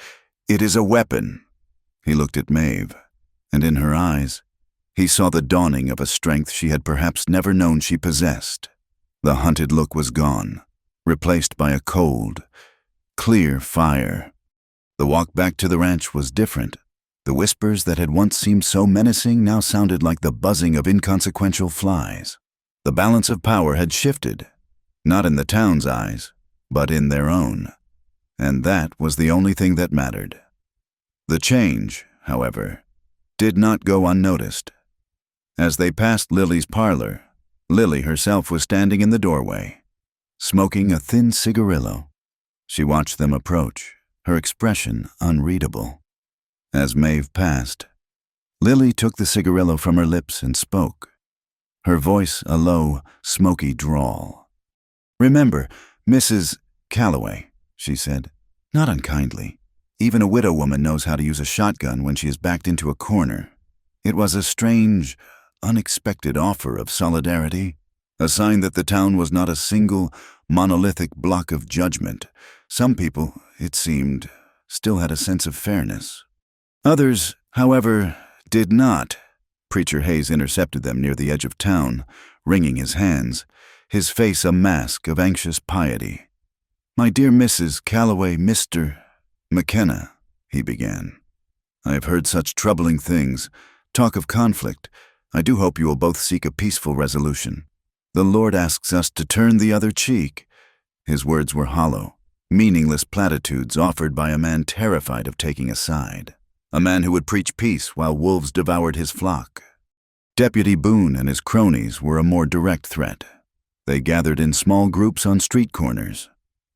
Speaker 1: It is a weapon." He looked at Maeve, and in her eyes, he saw the dawning of a strength she had perhaps never known she possessed. The hunted look was gone, replaced by a cold, clear fire. The walk back to the ranch was different. The whispers that had once seemed so menacing now sounded like the buzzing of inconsequential flies. The balance of power had shifted, not in the town's eyes, but in their own. And that was the only thing that mattered. The change, however, did not go unnoticed. As they passed Lily's parlor, Lily herself was standing in the doorway, smoking a thin cigarillo. She watched them approach, her expression unreadable. As Maeve passed, Lily took the cigarillo from her lips and spoke, her voice a low, smoky drawl. "Remember, Mrs. Calloway," she said, not unkindly. "Even a widow woman knows how to use a shotgun when she is backed into a corner." It was a strange, unexpected offer of solidarity, a sign that the town was not a single, monolithic block of judgment, Some people, it seemed, still had a sense of fairness. Others, however, did not. Preacher Hayes intercepted them near the edge of town, wringing his hands, his face a mask of anxious piety. "My dear Mrs. Calloway, Mr. McKenna," he began. "I have heard such troubling things, talk of conflict. I do hope you will both seek a peaceful resolution. The Lord asks us to turn the other cheek." His words were hollow, meaningless platitudes offered by a man terrified of taking a side. A man who would preach peace while wolves devoured his flock. Deputy Boone and his cronies were a more direct threat. They gathered in small groups on street corners,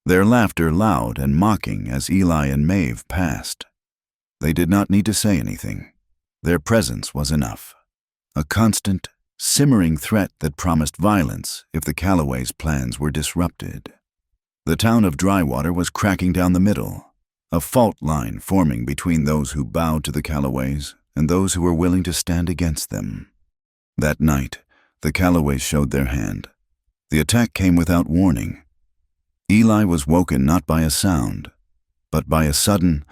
Speaker 1: their laughter loud and mocking as Eli and Maeve passed. They did not need to say anything. Their presence was enough. A constant, simmering threat that promised violence if the Calloways' plans were disrupted. The town of Drywater was cracking down the middle, a fault line forming between those who bowed to the Calloways and those who were willing to stand against them. That night, the Calloways showed their hand. The attack came without warning. Eli was woken not by a sound, but by a sudden,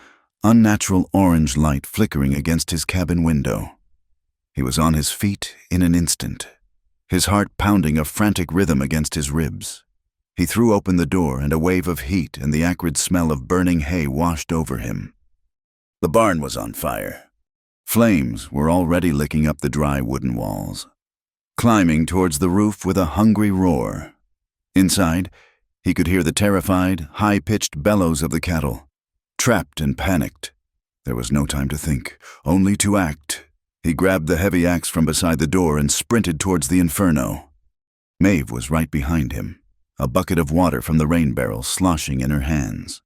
Speaker 1: unnatural orange light flickering against his cabin window. He was on his feet in an instant, his heart pounding a frantic rhythm against his ribs. He threw open the door, and a wave of heat and the acrid smell of burning hay washed over him. The barn was on fire. Flames were already licking up the dry wooden walls, climbing towards the roof with a hungry roar. Inside, he could hear the terrified, high-pitched bellows of the cattle. Trapped and panicked, there was no time to think, only to act. He grabbed the heavy axe from beside the door and sprinted towards the inferno. Maeve was right behind him, a bucket of water from the rain barrel sloshing in her hands.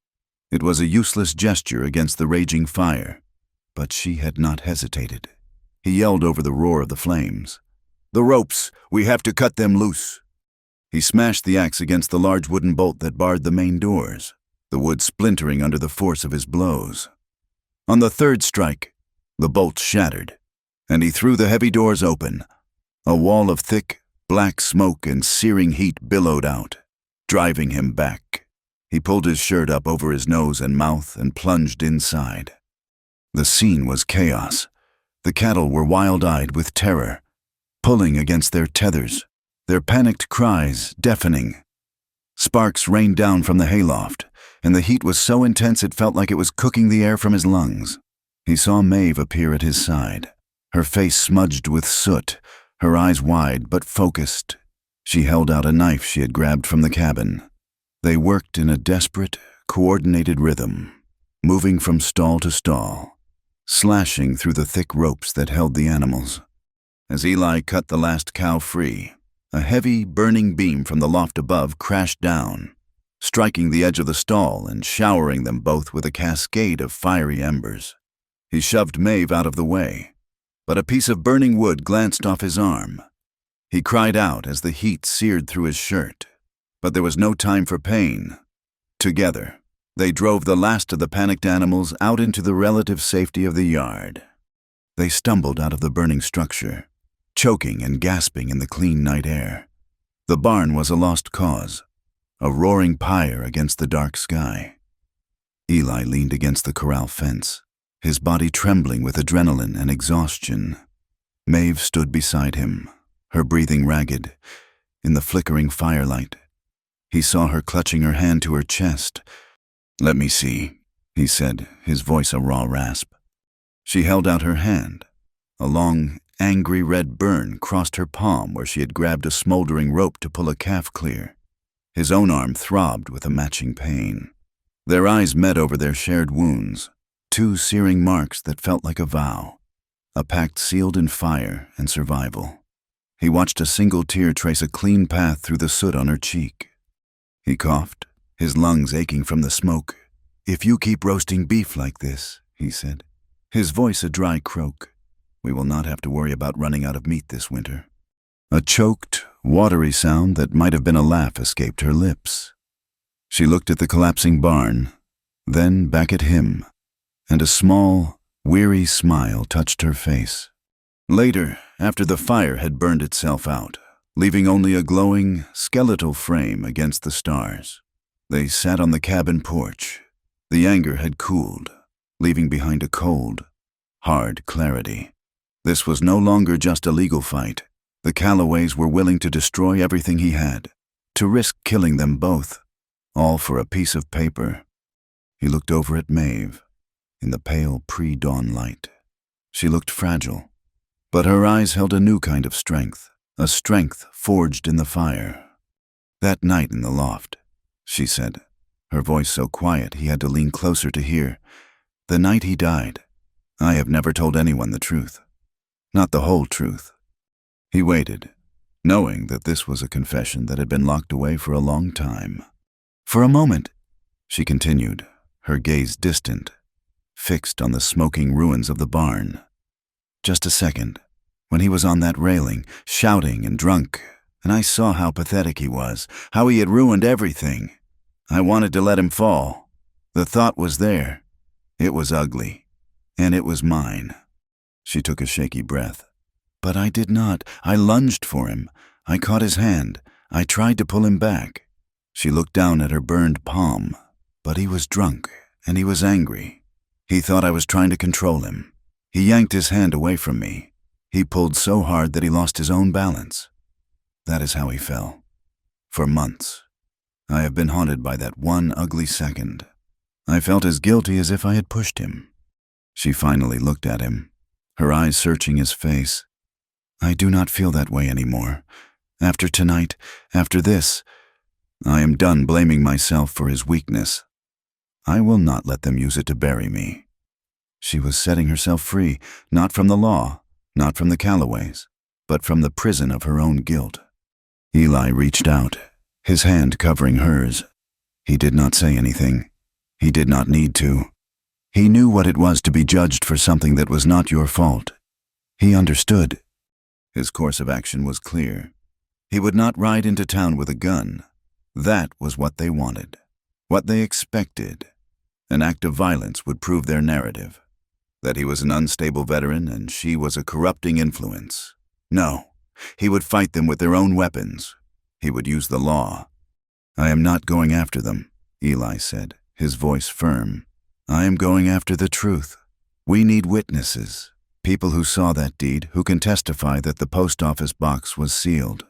Speaker 1: It was a useless gesture against the raging fire, but she had not hesitated. He yelled over the roar of the flames. "The ropes! We have to cut them loose!" He smashed the axe against the large wooden bolt that barred the main doors, the wood splintering under the force of his blows. On the third strike, the bolt shattered, and he threw the heavy doors open. A wall of thick, black smoke and searing heat billowed out, driving him back. He pulled his shirt up over his nose and mouth and plunged inside. The scene was chaos. The cattle were wild-eyed with terror, pulling against their tethers, their panicked cries deafening. Sparks rained down from the hayloft, and the heat was so intense it felt like it was cooking the air from his lungs. He saw Maeve appear at his side, her face smudged with soot, her eyes wide but focused. She held out a knife she had grabbed from the cabin. They worked in a desperate, coordinated rhythm, moving from stall to stall, slashing through the thick ropes that held the animals. As Eli cut the last cow free, a heavy, burning beam from the loft above crashed down, striking the edge of the stall and showering them both with a cascade of fiery embers. He shoved Maeve out of the way, but a piece of burning wood glanced off his arm. He cried out as the heat seared through his shirt, but there was no time for pain. Together, they drove the last of the panicked animals out into the relative safety of the yard. They stumbled out of the burning structure, choking and gasping in the clean night air. The barn was a lost cause, a roaring pyre against the dark sky. Eli leaned against the corral fence, his body trembling with adrenaline and exhaustion. Maeve stood beside him, her breathing ragged, in the flickering firelight. He saw her clutching her hand to her chest. "Let me see," he said, his voice a raw rasp. She held out her hand. A long, angry red burn crossed her palm where she had grabbed a smoldering rope to pull a calf clear. His own arm throbbed with a matching pain. Their eyes met over their shared wounds, two searing marks that felt like a vow, a pact sealed in fire and survival. He watched a single tear trace a clean path through the soot on her cheek. He coughed, his lungs aching from the smoke. "If you keep roasting beef like this," he said, his voice a dry croak, "we will not have to worry about running out of meat this winter." A choked, watery sound that might have been a laugh escaped her lips. She looked at the collapsing barn, then back at him, and a small, weary smile touched her face. Later, after the fire had burned itself out, leaving only a glowing, skeletal frame against the stars, They sat on the cabin porch. The anger had cooled, leaving behind a cold, hard clarity. This was no longer just a legal fight. The Callaways were willing to destroy everything he had, to risk killing them both, all for a piece of paper. He looked over at Maeve, in the pale pre-dawn light. She looked fragile, but her eyes held a new kind of strength, a strength forged in the fire. "That night in the loft," she said, her voice so quiet he had to lean closer to hear. "The night he died, I have never told anyone the truth. Not the whole truth." He waited, knowing that this was a confession that had been locked away for a long time. "For a moment," she continued, her gaze distant, fixed on the smoking ruins of the barn. "Just a second, when he was on that railing, shouting and drunk, and I saw how pathetic he was, how he had ruined everything. I wanted to let him fall. The thought was there. It was ugly, and it was mine." She took a shaky breath. "But I did not. I lunged for him. I caught his hand. I tried to pull him back." She looked down at her burned palm. "But he was drunk, and he was angry. He thought I was trying to control him. He yanked his hand away from me. He pulled so hard that he lost his own balance. That is how he fell. For months, I have been haunted by that one ugly second. I felt as guilty as if I had pushed him." She finally looked at him, her eyes searching his face. "I do not feel that way anymore. After tonight, after this, I am done blaming myself for his weakness. I will not let them use it to bury me." She was setting herself free, not from the law, not from the Callaways, but from the prison of her own guilt. Eli reached out, his hand covering hers. He did not say anything. He did not need to. He knew what it was to be judged for something that was not your fault. He understood. His course of action was clear. He would not ride into town with a gun. That was what they wanted, what they expected. An act of violence would prove their narrative, that he was an unstable veteran and she was a corrupting influence. No, he would fight them with their own weapons. He would use the law. "I am not going after them," Eli said, his voice firm. "I am going after the truth. We need witnesses, people who saw that deed, who can testify that the post office box was sealed."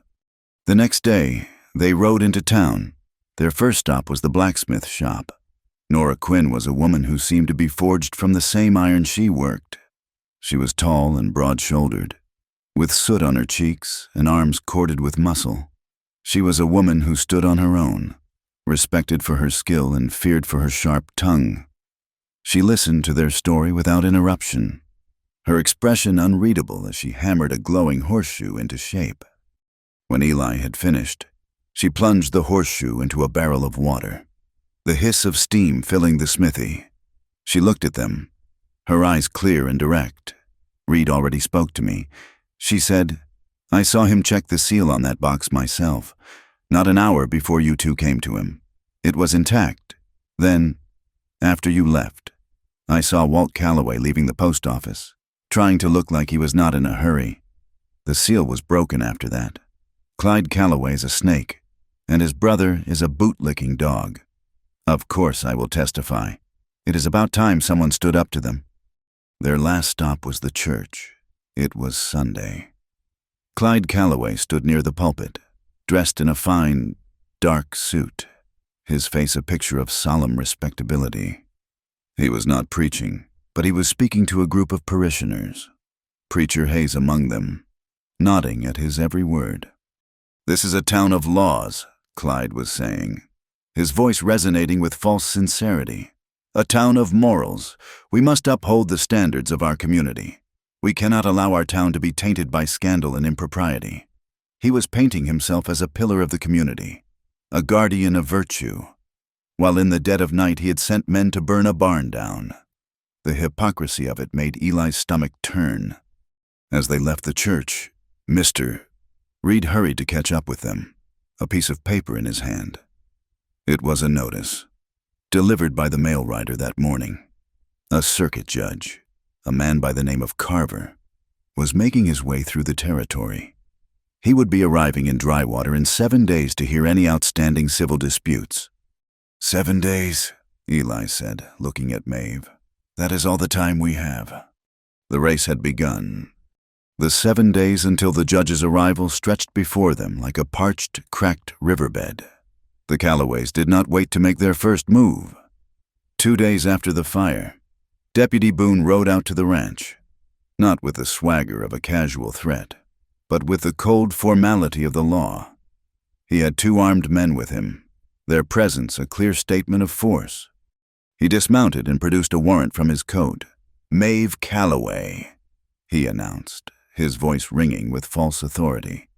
Speaker 1: The next day, they rode into town. Their first stop was the blacksmith shop. Nora Quinn was a woman who seemed to be forged from the same iron she worked. She was tall and broad-shouldered, with soot on her cheeks and arms corded with muscle. She was a woman who stood on her own, respected for her skill and feared for her sharp tongue. She listened to their story without interruption, her expression unreadable as she hammered a glowing horseshoe into shape. When Eli had finished, she plunged the horseshoe into a barrel of water, the hiss of steam filling the smithy. She looked at them, her eyes clear and direct. "Reed already spoke to me," she said. "I saw him check the seal on that box myself, not an hour before you two came to him. It was intact. Then, after you left, I saw Walt Calloway leaving the post office, trying to look like he was not in a hurry. The seal was broken after that. Clyde Calloway's a snake, and his brother is a boot-licking dog. Of course I will testify. It is about time someone stood up to them." Their last stop was the church. It was Sunday. Clyde Calloway stood near the pulpit, dressed in a fine, dark suit, his face a picture of solemn respectability. He was not preaching, but he was speaking to a group of parishioners, Preacher Hayes among them, nodding at his every word. "This is a town of laws," Clyde was saying, his voice resonating with false sincerity. "A town of morals. We must uphold the standards of our community. We cannot allow our town to be tainted by scandal and impropriety." He was painting himself as a pillar of the community, a guardian of virtue, while in the dead of night he had sent men to burn a barn down. The hypocrisy of it made Eli's stomach turn. As they left the church, Reed hurried to catch up with them, a piece of paper in his hand. It was a notice, delivered by the mail rider that morning. A circuit judge, a man by the name of Carver, was making his way through the territory. He would be arriving in Drywater in 7 days to hear any outstanding civil disputes. 7 days, Eli said, looking at Maeve. That is all the time we have. The race had begun. The 7 days until the judge's arrival stretched before them like a parched, cracked riverbed. The Callaways did not wait to make their first move. 2 days after the fire, Deputy Boone rode out to the ranch, not with the swagger of a casual threat, but with the cold formality of the law. He had 2 armed men with him, their presence a clear statement of force. He dismounted and produced a warrant from his coat. "Maeve Callaway," he announced, his voice ringing with false authority.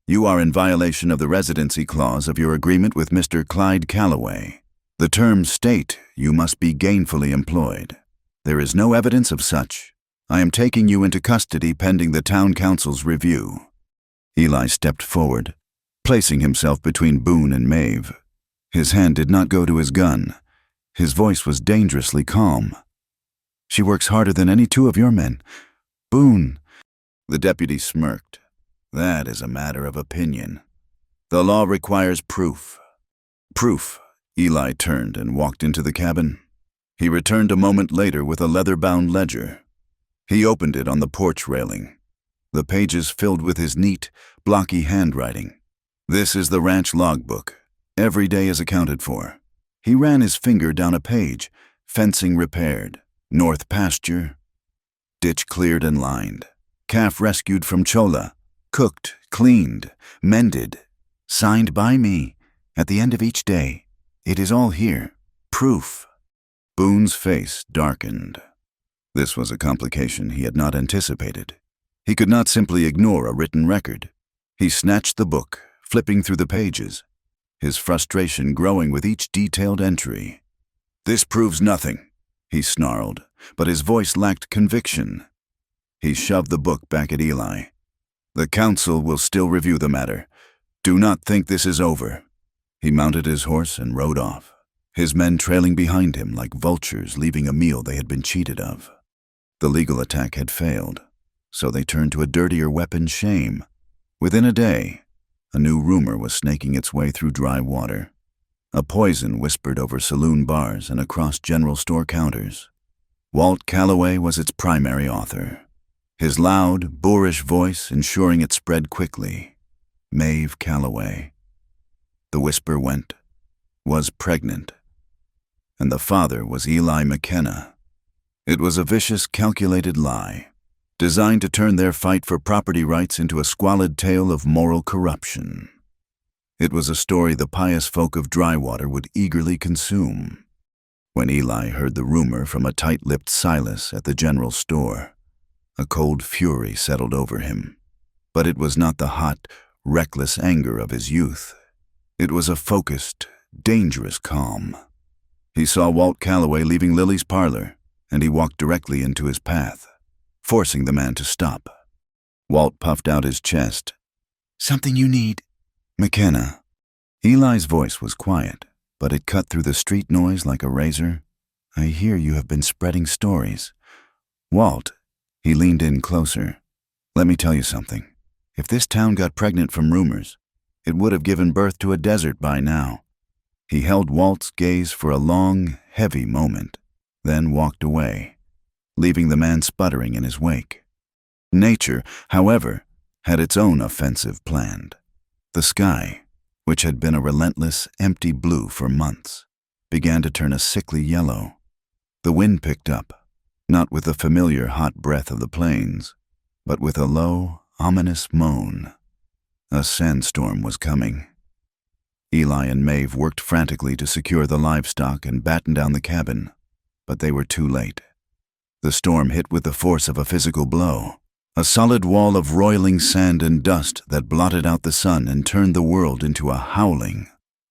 Speaker 1: "You are in violation of the residency clause of your agreement with Mr. Clyde Callaway. The terms state you must be gainfully employed. There is no evidence of such. I am taking you into custody pending the town council's review." Eli stepped forward, placing himself between Boone and Maeve. His hand did not go to his gun. His voice was dangerously calm. "She works harder than any 2 of your men. Boone." The deputy smirked. "That is a matter of opinion. The law requires proof." "Proof." Eli turned and walked into the cabin. He returned a moment later with a leather-bound ledger. He opened it on the porch railing. The pages filled with his neat, blocky handwriting. "This is the ranch logbook. Every day is accounted for." He ran his finger down a page. "Fencing repaired. North pasture. Ditch cleared and lined. Calf rescued from Chola. Cooked, cleaned, mended. Signed by me. At the end of each day. It is all here. Proof." Boone's face darkened. This was a complication he had not anticipated. He could not simply ignore a written record. He snatched the book, flipping through the pages, his frustration growing with each detailed entry. "This proves nothing," he snarled, but his voice lacked conviction. He shoved the book back at Eli. "The council will still review the matter. Do not think this is over." He mounted his horse and rode off, his men trailing behind him like vultures leaving a meal they had been cheated of. The legal attack had failed, so they turned to a dirtier weapon, shame. Within a day, a new rumor was snaking its way through dry water. A poison whispered over saloon bars and across general store counters. Walt Callaway was its primary author, his loud, boorish voice ensuring it spread quickly. Maeve Callaway. The whisper went, was pregnant, and the father was Eli McKenna. It was a vicious, calculated lie, designed to turn their fight for property rights into a squalid tale of moral corruption. It was a story the pious folk of Drywater would eagerly consume. When Eli heard the rumor from a tight-lipped Silas at the general store, a cold fury settled over him. But it was not the hot, reckless anger of his youth. It was a focused, dangerous calm. He saw Walt Callaway leaving Lily's parlor, and he walked directly into his path, forcing the man to stop. Walt puffed out his chest. "Something you need?" "McKenna." Eli's voice was quiet, but it cut through the street noise like a razor. "I hear you have been spreading stories." "Walt," he leaned in closer, "let me tell you something. If this town got pregnant from rumors, it would have given birth to a desert by now." He held Walt's gaze for a long, heavy moment, then walked away, leaving the man sputtering in his wake. Nature, however, had its own offensive planned. The sky, which had been a relentless, empty blue for months, began to turn a sickly yellow. The wind picked up, not with the familiar hot breath of the plains, but with a low, ominous moan. A sandstorm was coming. Eli and Maeve worked frantically to secure the livestock and batten down the cabin, but they were too late. The storm hit with the force of a physical blow, a solid wall of roiling sand and dust that blotted out the sun and turned the world into a howling,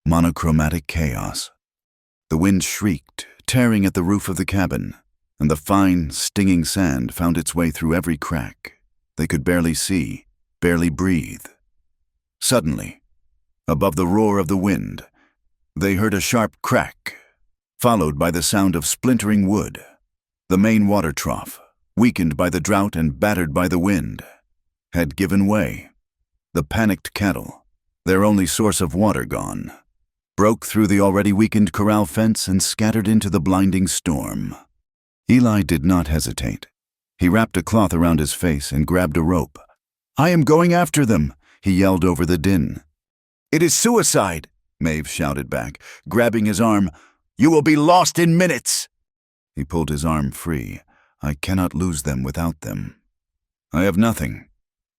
Speaker 1: monochromatic chaos. The wind shrieked, tearing at the roof of the cabin, and the fine, stinging sand found its way through every crack. They could barely see, barely breathe. Suddenly, above the roar of the wind, they heard a sharp crack, followed by the sound of splintering wood. The main water trough, weakened by the drought and battered by the wind, had given way. The panicked cattle, their only source of water gone, broke through the already weakened corral fence and scattered into the blinding storm. Eli did not hesitate. He wrapped a cloth around his face and grabbed a rope. "I am going after them," he yelled over the din. "It is suicide," Maeve shouted back, grabbing his arm. "You will be lost in minutes." He pulled his arm free. "I cannot lose them without them. I have nothing."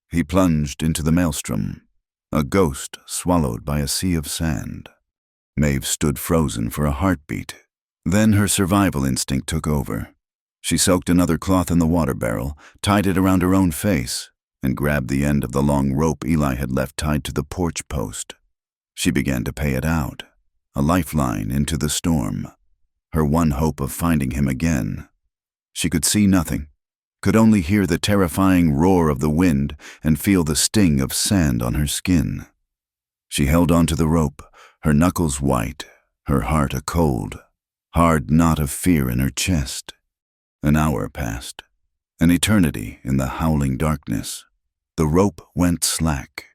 Speaker 1: He plunged into the maelstrom, a ghost swallowed by a sea of sand. Maeve stood frozen for a heartbeat. Then her survival instinct took over. She soaked another cloth in the water barrel, tied it around her own face, and grabbed the end of the long rope Eli had left tied to the porch post. She began to pay it out, a lifeline into the storm, her one hope of finding him again. She could see nothing, could only hear the terrifying roar of the wind and feel the sting of sand on her skin. She held onto the rope, her knuckles white, her heart a cold, hard knot of fear in her chest. An hour passed, an eternity in the howling darkness. The rope went slack.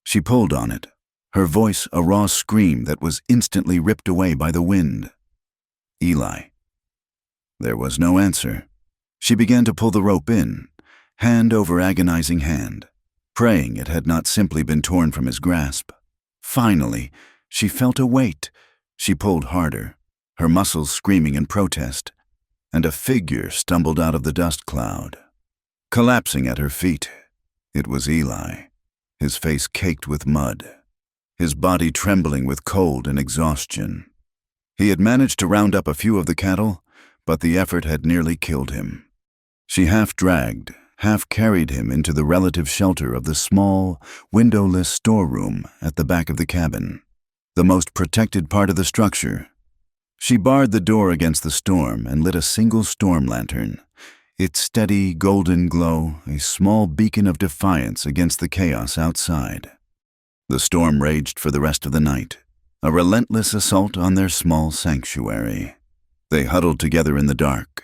Speaker 1: She pulled on it, her voice a raw scream that was instantly ripped away by the wind. Eli. There was no answer. She began to pull the rope in, hand over agonizing hand, praying it had not simply been torn from his grasp. Finally, she felt a weight. She pulled harder, her muscles screaming in protest, and a figure stumbled out of the dust cloud. Collapsing at her feet, it was Eli, his face caked with mud, his body trembling with cold and exhaustion. He had managed to round up a few of the cattle, but the effort had nearly killed him. She half dragged, half carried him into the relative shelter of the small, windowless storeroom at the back of the cabin, the most protected part of the structure. She barred the door against the storm and lit a single storm lantern, its steady golden glow a small beacon of defiance against the chaos outside. The storm raged for the rest of the night, a relentless assault on their small sanctuary. They huddled together in the dark,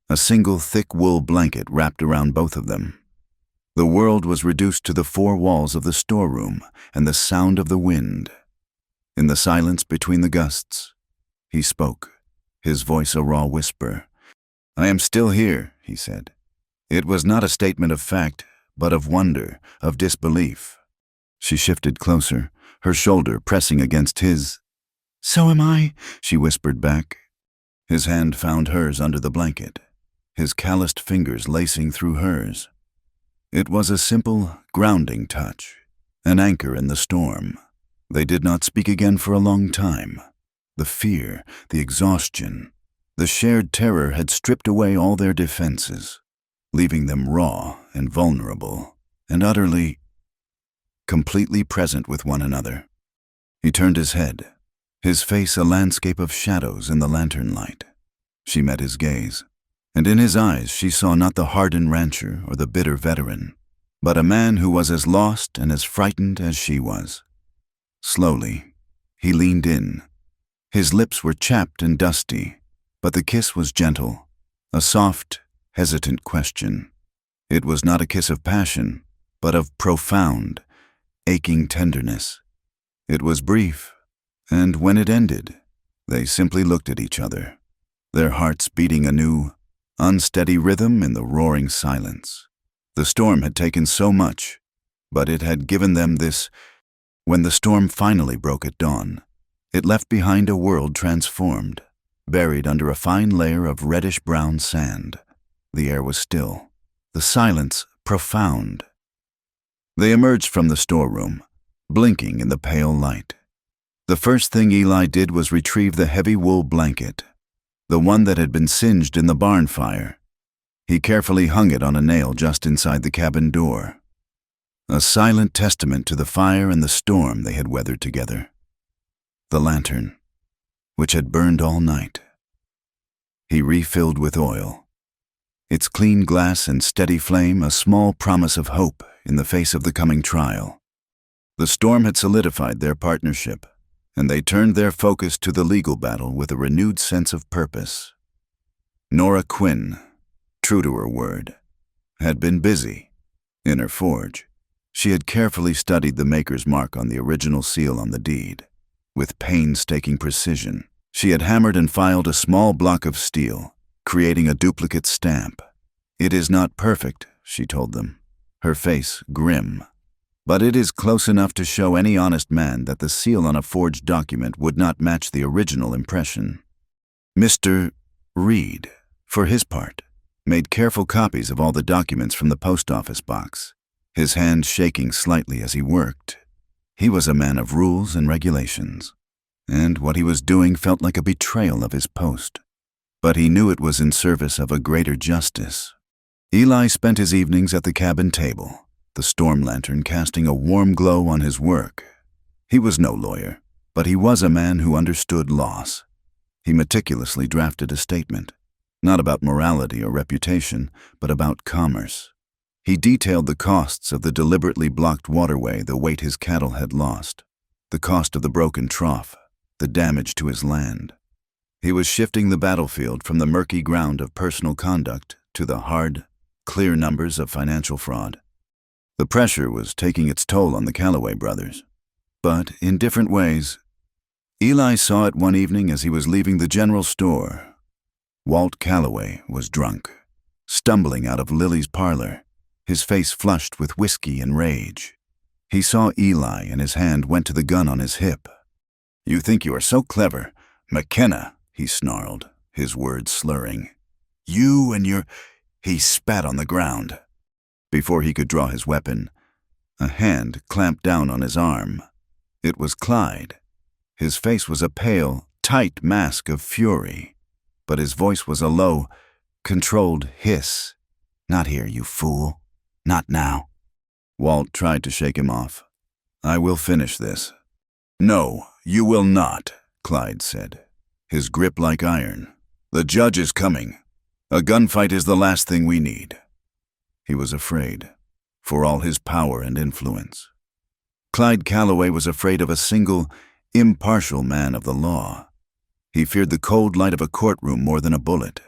Speaker 1: a single thick wool blanket wrapped around both of them. The world was reduced to the four walls of the storeroom and the sound of the wind. In the silence between the gusts, he spoke, his voice a raw whisper. "I am still here," he said. It was not a statement of fact, but of wonder, of disbelief. She shifted closer, her shoulder pressing against his. "So am I," she whispered back. His hand found hers under the blanket, his calloused fingers lacing through hers. It was a simple, grounding touch, an anchor in the storm. They did not speak again for a long time. The fear, the exhaustion, the shared terror had stripped away all their defenses, leaving them raw and vulnerable and utterly, completely present with one another. He turned his head, his face a landscape of shadows in the lantern light. She met his gaze, and in his eyes she saw not the hardened rancher or the bitter veteran, but a man who was as lost and as frightened as she was. Slowly, he leaned in. His lips were chapped and dusty, but the kiss was gentle, a soft, hesitant question. It was not a kiss of passion, but of profound, aching tenderness. It was brief, and when it ended, they simply looked at each other, their hearts beating a new, unsteady rhythm in the roaring silence. The storm had taken so much, but it had given them this. When the storm finally broke at dawn, it left behind a world transformed, buried under a fine layer of reddish-brown sand. The air was still, the silence profound. They emerged from the storeroom, blinking in the pale light. The first thing Eli did was retrieve the heavy wool blanket, the one that had been singed in the barn fire. He carefully hung it on a nail just inside the cabin door, a silent testament to the fire and the storm they had weathered together. The lantern, which had burned all night, he refilled with oil, its clean glass and steady flame a small promise of hope in the face of the coming trial. The storm had solidified their partnership, and they turned their focus to the legal battle with a renewed sense of purpose. Nora Quinn, true to her word, had been busy. In her forge, she had carefully studied the maker's mark on the original seal on the deed. With painstaking precision, she had hammered and filed a small block of steel, creating a duplicate stamp. "It is not perfect," she told them, her face grim. "But it is close enough to show any honest man that the seal on a forged document would not match the original impression." Mr. Reed, for his part, made careful copies of all the documents from the post office box, his hand shaking slightly as he worked. He was a man of rules and regulations, and what he was doing felt like a betrayal of his post. But he knew it was in service of a greater justice. Eli spent his evenings at the cabin table, the storm lantern casting a warm glow on his work. He was no lawyer, but he was a man who understood loss. He meticulously drafted a statement, not about morality or reputation, but about commerce. He detailed the costs of the deliberately blocked waterway the weight his cattle had lost, the cost of the broken trough, the damage to his land. He was shifting the battlefield from the murky ground of personal conduct to the hard, clear numbers of financial fraud. The pressure was taking its toll on the Calloway brothers, but in different ways. Eli saw it one evening as he was leaving the general store. Walt Calloway was drunk, stumbling out of Lily's parlor, his face flushed with whiskey and rage. He saw Eli and his hand went to the gun on his hip. "You think you are so clever, McKenna," he snarled, his words slurring. "You and your—" He spat on the ground. Before he could draw his weapon, a hand clamped down on his arm. It was Clyde. His face was a pale, tight mask of fury, but his voice was a low, controlled hiss. "Not here, you fool. Not now." Walt tried to shake him off. "I will finish this." "No, you will not," Clyde said, his grip like iron. "The judge is coming. A gunfight is the last thing we need." He was afraid, for all his power and influence. Clyde Calloway was afraid of a single, impartial man of the law. He feared the cold light of a courtroom more than a bullet.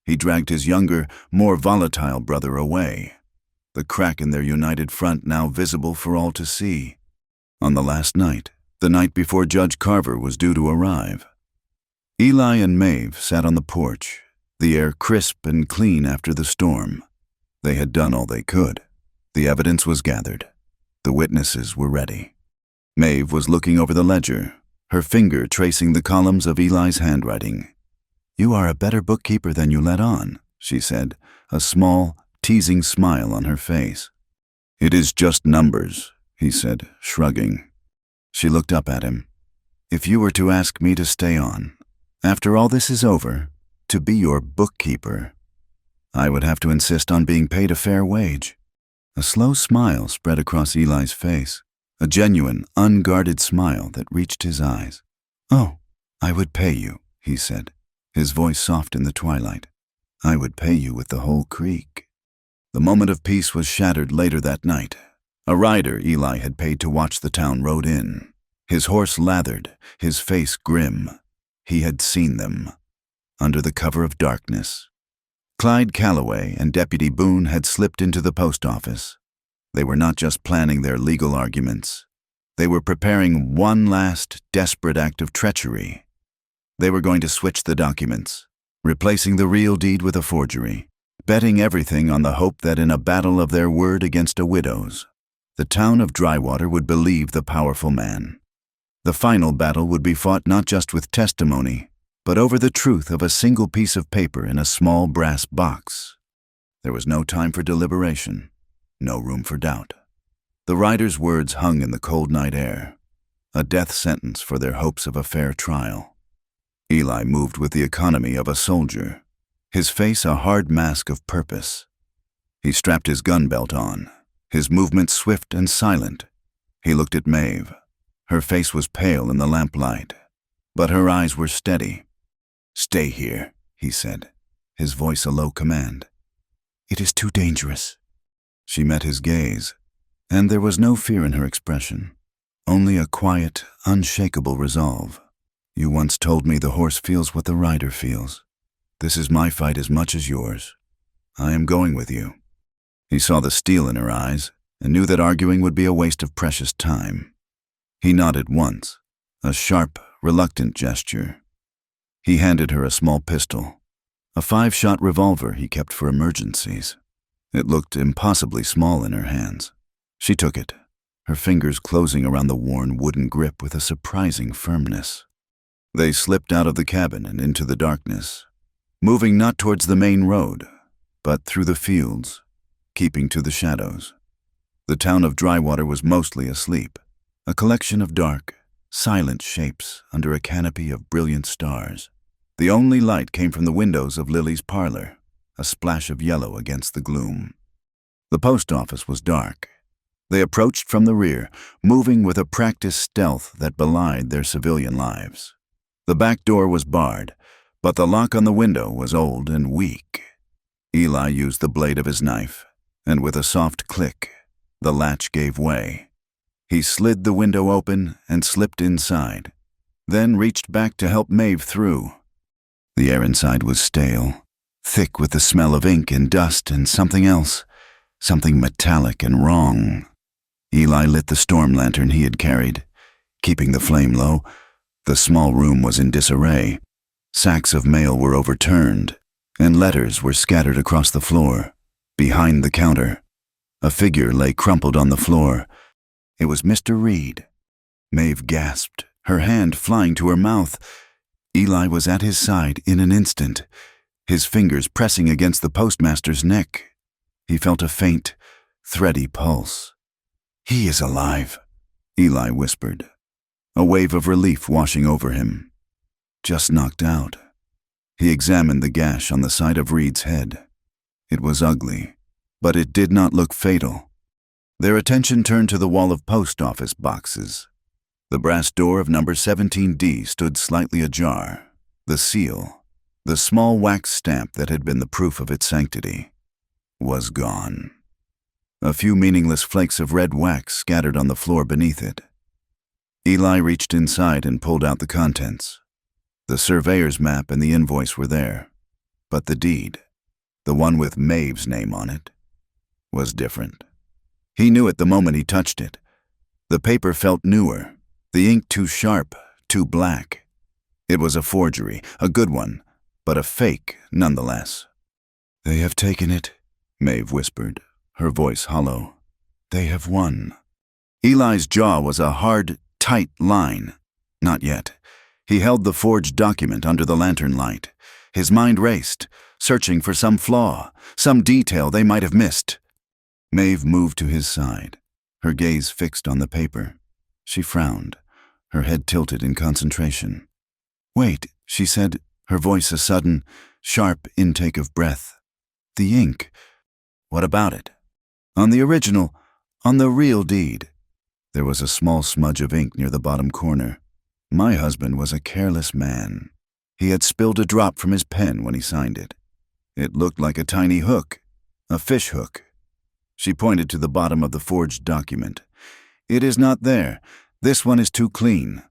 Speaker 1: He dragged his younger, more volatile brother away, the crack in their united front now visible for all to see. On the last night, the night before Judge Carver was due to arrive, Eli and Maeve sat on the porch, the air crisp and clean after the storm. They had done all they could. The evidence was gathered. The witnesses were ready. Maeve was looking over the ledger, her finger tracing the columns of Eli's handwriting. "You are a better bookkeeper than you let on," she said, a small, teasing smile on her face. "It is just numbers," he said, shrugging. She looked up at him. "If you were to ask me to stay on, after all this is over, to be your bookkeeper, I would have to insist on being paid a fair wage." A slow smile spread across Eli's face, a genuine, unguarded smile that reached his eyes. "Oh, I would pay you," he said, his voice soft in the twilight. "I would pay you with the whole creek." The moment of peace was shattered later that night. A rider Eli had paid to watch the town rode in, his horse lathered, his face grim. He had seen them, under the cover of darkness. Clyde Calloway and Deputy Boone had slipped into the post office. They were not just planning their legal arguments. They were preparing one last, desperate act of treachery. They were going to switch the documents, replacing the real deed with a forgery, betting everything on the hope that in a battle of their word against a widow's, the town of Drywater would believe the powerful man. The final battle would be fought not just with testimony, but over the truth of a single piece of paper in a small brass box. There was no time for deliberation, no room for doubt. The rider's words hung in the cold night air, a death sentence for their hopes of a fair trial. Eli moved with the economy of a soldier, his face a hard mask of purpose. He strapped his gun belt on, his movements swift and silent. He looked at Maeve. Her face was pale in the lamplight, but her eyes were steady. "Stay here," he said, his voice a low command. "It is too dangerous." She met his gaze, and there was no fear in her expression, only a quiet, unshakable resolve. "You once told me the horse feels what the rider feels. This is my fight as much as yours. I am going with you." He saw the steel in her eyes and knew that arguing would be a waste of precious time. He nodded once, a sharp, reluctant gesture. He handed her a small pistol, a 5-shot revolver he kept for emergencies. It looked impossibly small in her hands. She took it, her fingers closing around the worn wooden grip with a surprising firmness. They slipped out of the cabin and into the darkness, moving not towards the main road, but through the fields, keeping to the shadows. The town of Drywater was mostly asleep, a collection of dark, silent shapes under a canopy of brilliant stars. The only light came from the windows of Lily's parlor, a splash of yellow against the gloom. The post office was dark. They approached from the rear, moving with a practiced stealth that belied their civilian lives. The back door was barred, but the lock on the window was old and weak. Eli used the blade of his knife, and with a soft click, the latch gave way. He slid the window open and slipped inside, then reached back to help Maeve through. The air inside was stale, thick with the smell of ink and dust and something else, something metallic and wrong. Eli lit the storm lantern he had carried, keeping the flame low. The small room was in disarray. Sacks of mail were overturned, and letters were scattered across the floor. Behind the counter, a figure lay crumpled on the floor. It was Mr. Reed. Maeve gasped, her hand flying to her mouth. Eli was at his side in an instant, his fingers pressing against the postmaster's neck. He felt a faint, thready pulse. "He is alive," Eli whispered, a wave of relief washing over him. "Just knocked out." He examined the gash on the side of Reed's head. It was ugly, but it did not look fatal. Their attention turned to the wall of post office boxes. The brass door of number 17D stood slightly ajar. The seal, the small wax stamp that had been the proof of its sanctity, was gone. A few meaningless flakes of red wax scattered on the floor beneath it. Eli reached inside and pulled out the contents. The surveyor's map and the invoice were there, but the deed, the one with Maeve's name on it, was different. He knew it the moment he touched it. The paper felt newer, the ink too sharp, too black. It was a forgery, a good one, but a fake nonetheless. "They have taken it," Maeve whispered, her voice hollow. "They have won." Eli's jaw was a hard, tight line. Not yet. He held the forged document under the lantern light. His mind raced, searching for some flaw, some detail they might have missed. Maeve moved to his side, her gaze fixed on the paper. She frowned, her head tilted in concentration. "Wait," she said, her voice a sudden, sharp intake of breath. "The ink. What about it?" "On the original, on the real deed." There was a small smudge of ink near the bottom corner. "My husband was a careless man. He had spilled a drop from his pen when he signed it. It looked like a tiny hook, a fish hook." She pointed to the bottom of the forged document. "It is not there. This one is too clean."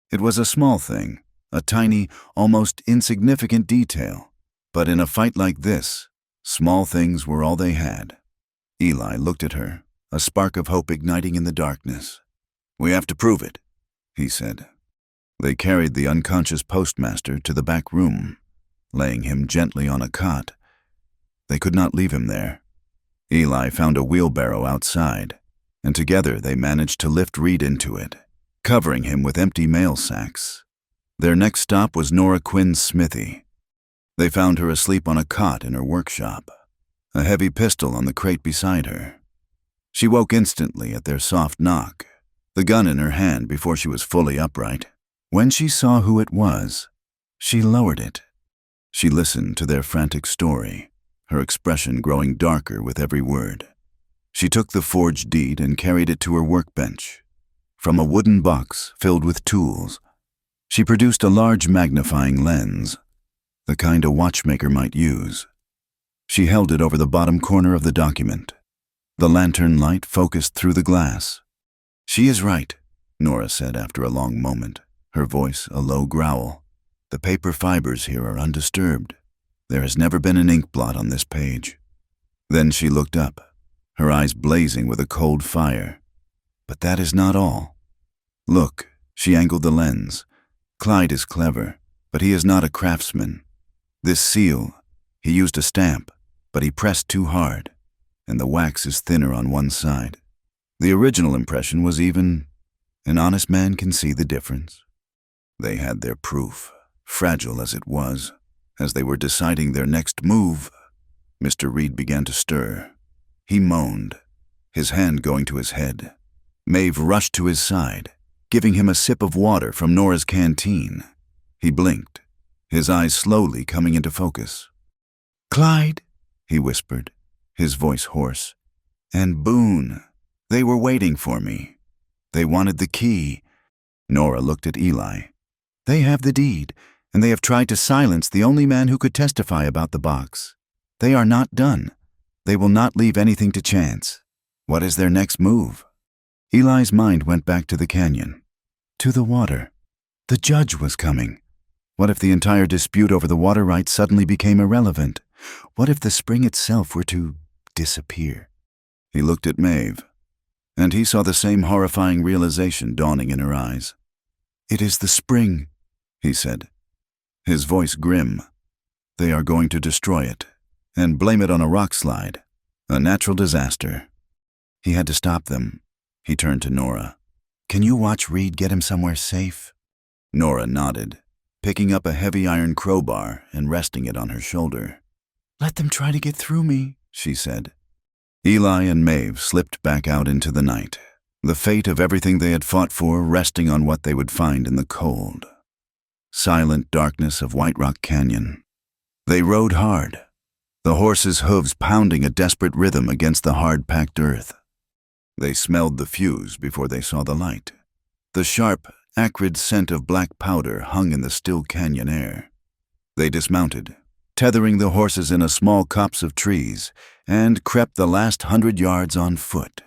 Speaker 1: It was a small thing, a tiny, almost insignificant detail. But in a fight like this, small things were all they had. Eli looked at her, a spark of hope igniting in the darkness. "We have to prove it," he said. They carried the unconscious postmaster to the back room, laying him gently on a cot. They could not leave him there. Eli found a wheelbarrow outside, and together they managed to lift Reed into it, covering him with empty mail sacks. Their next stop was Nora Quinn's smithy. They found her asleep on a cot in her workshop, a heavy pistol on the crate beside her. She woke instantly at their soft knock, the gun in her hand before she was fully upright. When she saw who it was, she lowered it. She listened to their frantic story, her expression growing darker with every word. She took the forged deed and carried it to her workbench. From a wooden box filled with tools, she produced a large magnifying lens, the kind a watchmaker might use. She held it over the bottom corner of the document. The lantern light focused through the glass. "She is right," Nora said after a long moment, her voice a low growl. "The paper fibers here are undisturbed. There has never been an ink blot on this page." Then she looked up, her eyes blazing with a cold fire. "But that is not all. Look," She angled the lens. Clyde is clever, but he is not a craftsman. This seal, he used a stamp, but he pressed too hard, and the wax is thinner on one side. The original impression was even. An honest man can see the difference. They had their proof, fragile as it was. As they were deciding their next move, Mr. Reed began to stir. He moaned, his hand going to his head. Maeve rushed to his side, giving him a sip of water from Nora's canteen. He blinked, his eyes slowly coming into focus. "Clyde," he whispered, his voice hoarse. "And Boone. They were waiting for me. They wanted the key." Nora looked at Eli. "They have the deed, and they have tried to silence the only man who could testify about the box. They are not done. They will not leave anything to chance. What is their next move?" Eli's mind went back to the canyon, to the water. The judge was coming. What if the entire dispute over the water rights suddenly became irrelevant? What if the spring itself were to disappear? He looked at Maeve, and he saw the same horrifying realization dawning in her eyes. "It is the spring," he said, his voice grim. "They are going to destroy it, and blame it on a rock slide, a natural disaster." He had to stop them. He turned to Nora. "Can you watch Reed get him somewhere safe?" Nora nodded, picking up a heavy iron crowbar and resting it on her shoulder. "Let them try to get through me," she said. Eli and Maeve slipped back out into the night, the fate of everything they had fought for resting on what they would find in the cold, silent darkness of White Rock Canyon. They rode hard, the horses' hooves pounding a desperate rhythm against the hard-packed earth. They smelled the fuse before they saw the light. The sharp, acrid scent of black powder hung in the still canyon air. They dismounted, tethering the horses in a small copse of trees, and crept the last 100 yards on foot.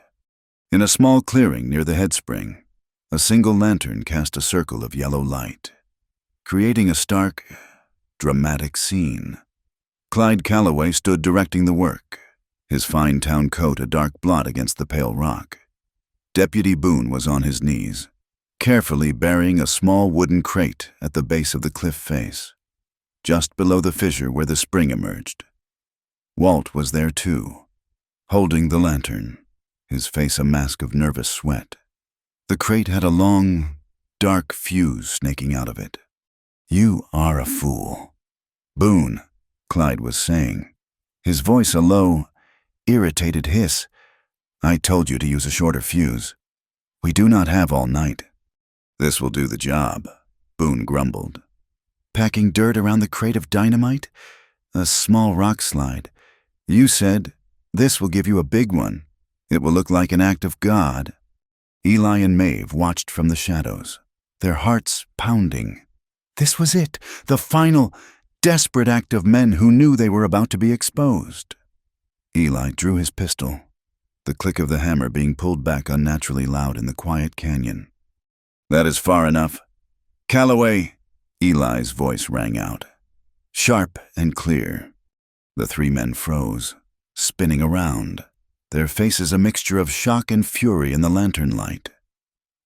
Speaker 1: In a small clearing near the headspring, a single lantern cast a circle of yellow light, creating a stark, dramatic scene. Clyde Calloway stood directing the work, his fine town coat a dark blot against the pale rock. Deputy Boone was on his knees, carefully burying a small wooden crate at the base of the cliff face, just below the fissure where the spring emerged. Walt was there too, holding the lantern, his face a mask of nervous sweat. The crate had a long, dark fuse snaking out of it. "You are a fool." "Boone," Clyde was saying, his voice a low, irritated hiss. "I told you to use a shorter fuse. We do not have all night." "This will do the job," Boone grumbled. "Packing dirt around the crate of dynamite? A small rock slide. You said, this will give you a big one. It will look like an act of God." Eli and Maeve watched from the shadows, their hearts pounding. This was it, the final, desperate act of men who knew they were about to be exposed. Eli drew his pistol, the click of the hammer being pulled back unnaturally loud in the quiet canyon. "That is far enough. Calloway," Eli's voice rang out, sharp and clear. The three men froze, spinning around, their faces a mixture of shock and fury in the lantern light.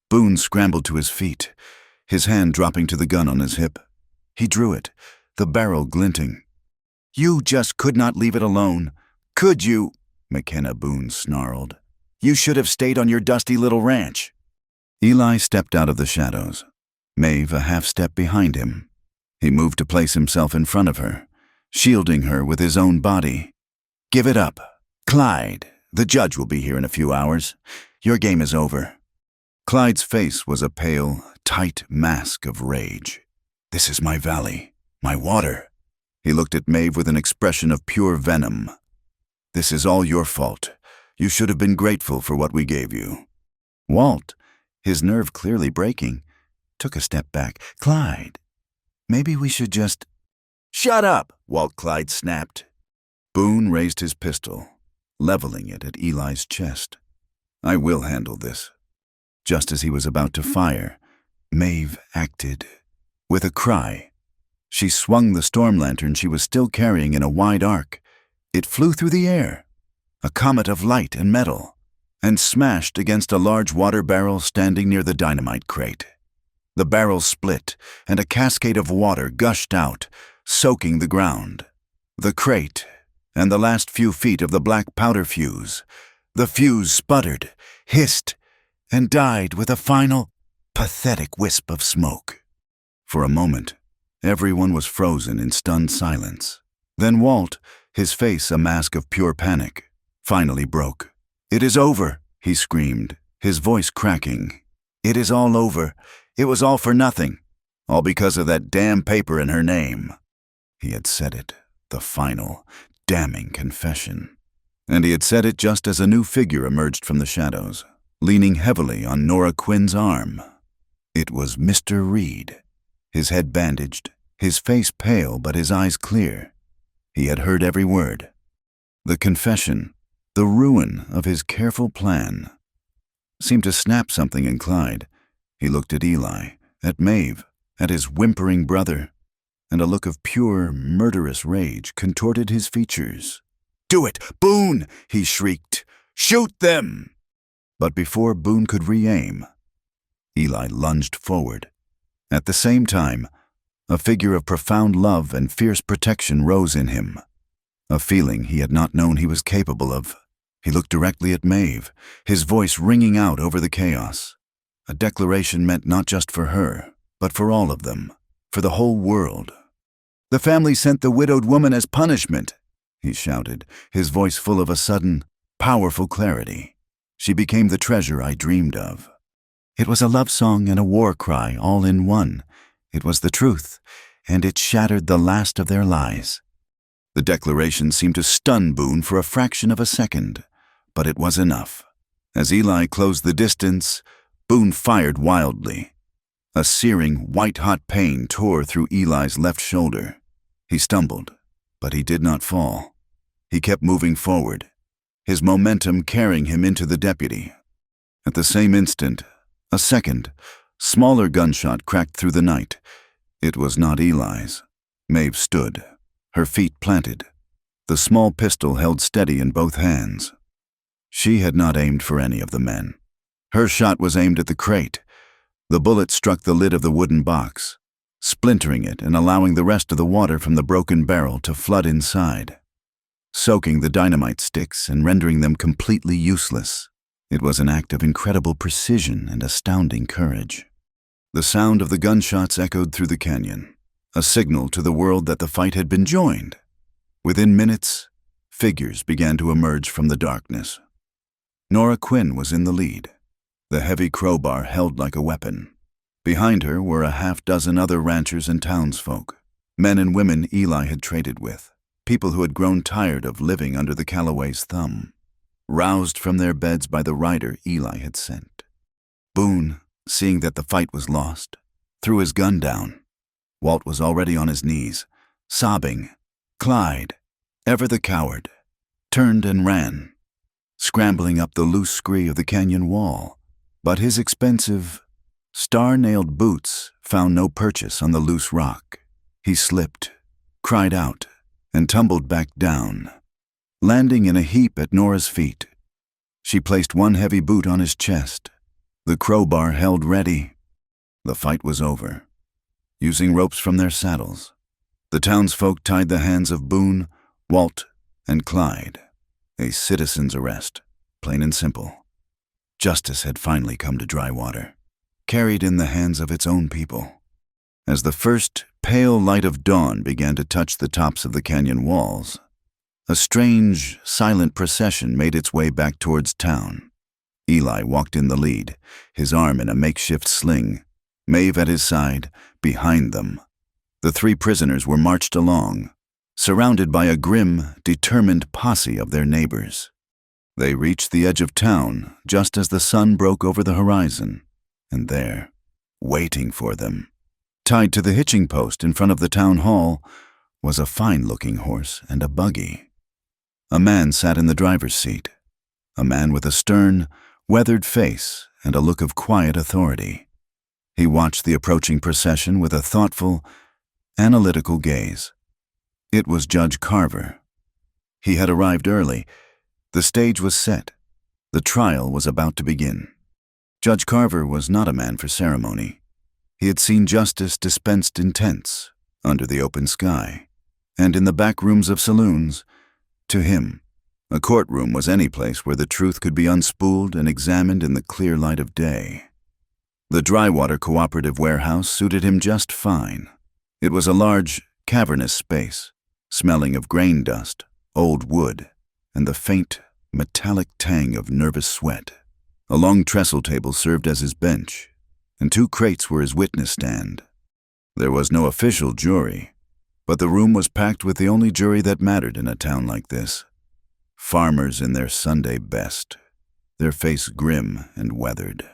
Speaker 1: Boone scrambled to his feet, his hand dropping to the gun on his hip. He drew it, the barrel glinting. "You just could not leave it alone. Could you?" McKenna Boone snarled. "You should have stayed on your dusty little ranch." Eli stepped out of the shadows, Maeve a half step behind him. He moved to place himself in front of her, shielding her with his own body. "Give it up. Clyde, the judge will be here in a few hours. Your game is over." Clyde's face was a pale, tight mask of rage. "This is my valley, my water." He looked at Maeve with an expression of pure venom. "This is all your fault. You should have been grateful for what we gave you." Walt, his nerve clearly breaking, took a step back. "Clyde, maybe we should just—" "Shut up!" Walt Clyde snapped. Boone raised his pistol, leveling it at Eli's chest. "I will handle this." Just as he was about to fire, Maeve acted. With a cry, she swung the storm lantern she was still carrying in a wide arc. It flew through the air, a comet of light and metal, and smashed against a large water barrel standing near the dynamite crate. The barrel split, and a cascade of water gushed out, soaking the ground. The crate, and the last few feet of the black powder fuse. The fuse sputtered, hissed, and died with a final, pathetic wisp of smoke. For a moment, everyone was frozen in stunned silence. Then Walt, his face a mask of pure panic, finally broke. "It is over," he screamed, his voice cracking. "It is all over. It was all for nothing. All because of that damn paper in her name." He had said it, the final, damning confession. And he had said it just as a new figure emerged from the shadows, leaning heavily on Nora Quinn's arm. It was Mr. Reed, his head bandaged, his face pale but his eyes clear. He had heard every word. The confession, the ruin of his careful plan, seemed to snap something in Clyde. He looked at Eli, at Maeve, at his whimpering brother, and a look of pure, murderous rage contorted his features. "Do it, Boone!" he shrieked. "Shoot them!" But before Boone could re-aim, Eli lunged forward. At the same time, a figure of profound love and fierce protection rose in him, a feeling he had not known he was capable of. He looked directly at Maeve, his voice ringing out over the chaos. A declaration meant not just for her, but for all of them, for the whole world. "The family sent the widowed woman as punishment," he shouted, his voice full of a sudden, powerful clarity. "She became the treasure I dreamed of." It was a love song and a war cry all in one. It was the truth, and it shattered the last of their lies. The declaration seemed to stun Boone for a fraction of a second, but it was enough. As Eli closed the distance, Boone fired wildly. A searing, white-hot pain tore through Eli's left shoulder. He stumbled, but he did not fall. He kept moving forward, his momentum carrying him into the deputy. At the same instant, a second, smaller gunshot cracked through the night. It was not Eli's. Maeve stood, her feet planted, the small pistol held steady in both hands. She had not aimed for any of the men. Her shot was aimed at the crate. The bullet struck the lid of the wooden box, splintering it and allowing the rest of the water from the broken barrel to flood inside, soaking the dynamite sticks and rendering them completely useless. It was an act of incredible precision and astounding courage. The sound of the gunshots echoed through the canyon, a signal to the world that the fight had been joined. Within minutes, figures began to emerge from the darkness. Nora Quinn was in the lead, the heavy crowbar held like a weapon. Behind her were a half-dozen other ranchers and townsfolk, men and women Eli had traded with, people who had grown tired of living under the Callaway's thumb, roused from their beds by the rider Eli had sent. Boone, seeing that the fight was lost, threw his gun down. Walt was already on his knees, sobbing. Clyde, ever the coward, turned and ran, scrambling up the loose scree of the canyon wall. But his expensive, star-nailed boots found no purchase on the loose rock. He slipped, cried out, and tumbled back down, landing in a heap at Nora's feet. She placed one heavy boot on his chest, the crowbar held ready. The fight was over. Using ropes from their saddles, the townsfolk tied the hands of Boone, Walt, and Clyde. A citizen's arrest, plain and simple. Justice had finally come to Drywater, carried in the hands of its own people. As the first pale light of dawn began to touch the tops of the canyon walls, a strange, silent procession made its way back towards town. Eli walked in the lead, his arm in a makeshift sling, Maeve at his side, behind them. The three prisoners were marched along, surrounded by a grim, determined posse of their neighbors. They reached the edge of town just as the sun broke over the horizon, and there, waiting for them, tied to the hitching post in front of the town hall, was a fine-looking horse and a buggy. A man sat in the driver's seat, a man with a stern, weathered face and a look of quiet authority. He watched the approaching procession with a thoughtful, analytical gaze. It was Judge Carver. He had arrived early. The stage was set. The trial was about to begin. Judge Carver was not a man for ceremony. He had seen justice dispensed in tents, under the open sky, and in the back rooms of saloons. To him, a courtroom was any place where the truth could be unspooled and examined in the clear light of day. The Drywater Cooperative Warehouse suited him just fine. It was a large, cavernous space, smelling of grain dust, old wood, and the faint, metallic tang of nervous sweat. A long trestle table served as his bench, and 2 crates were his witness stand. There was no official jury, but the room was packed with the only jury that mattered in a town like this. Farmers in their Sunday best, their face grim and weathered.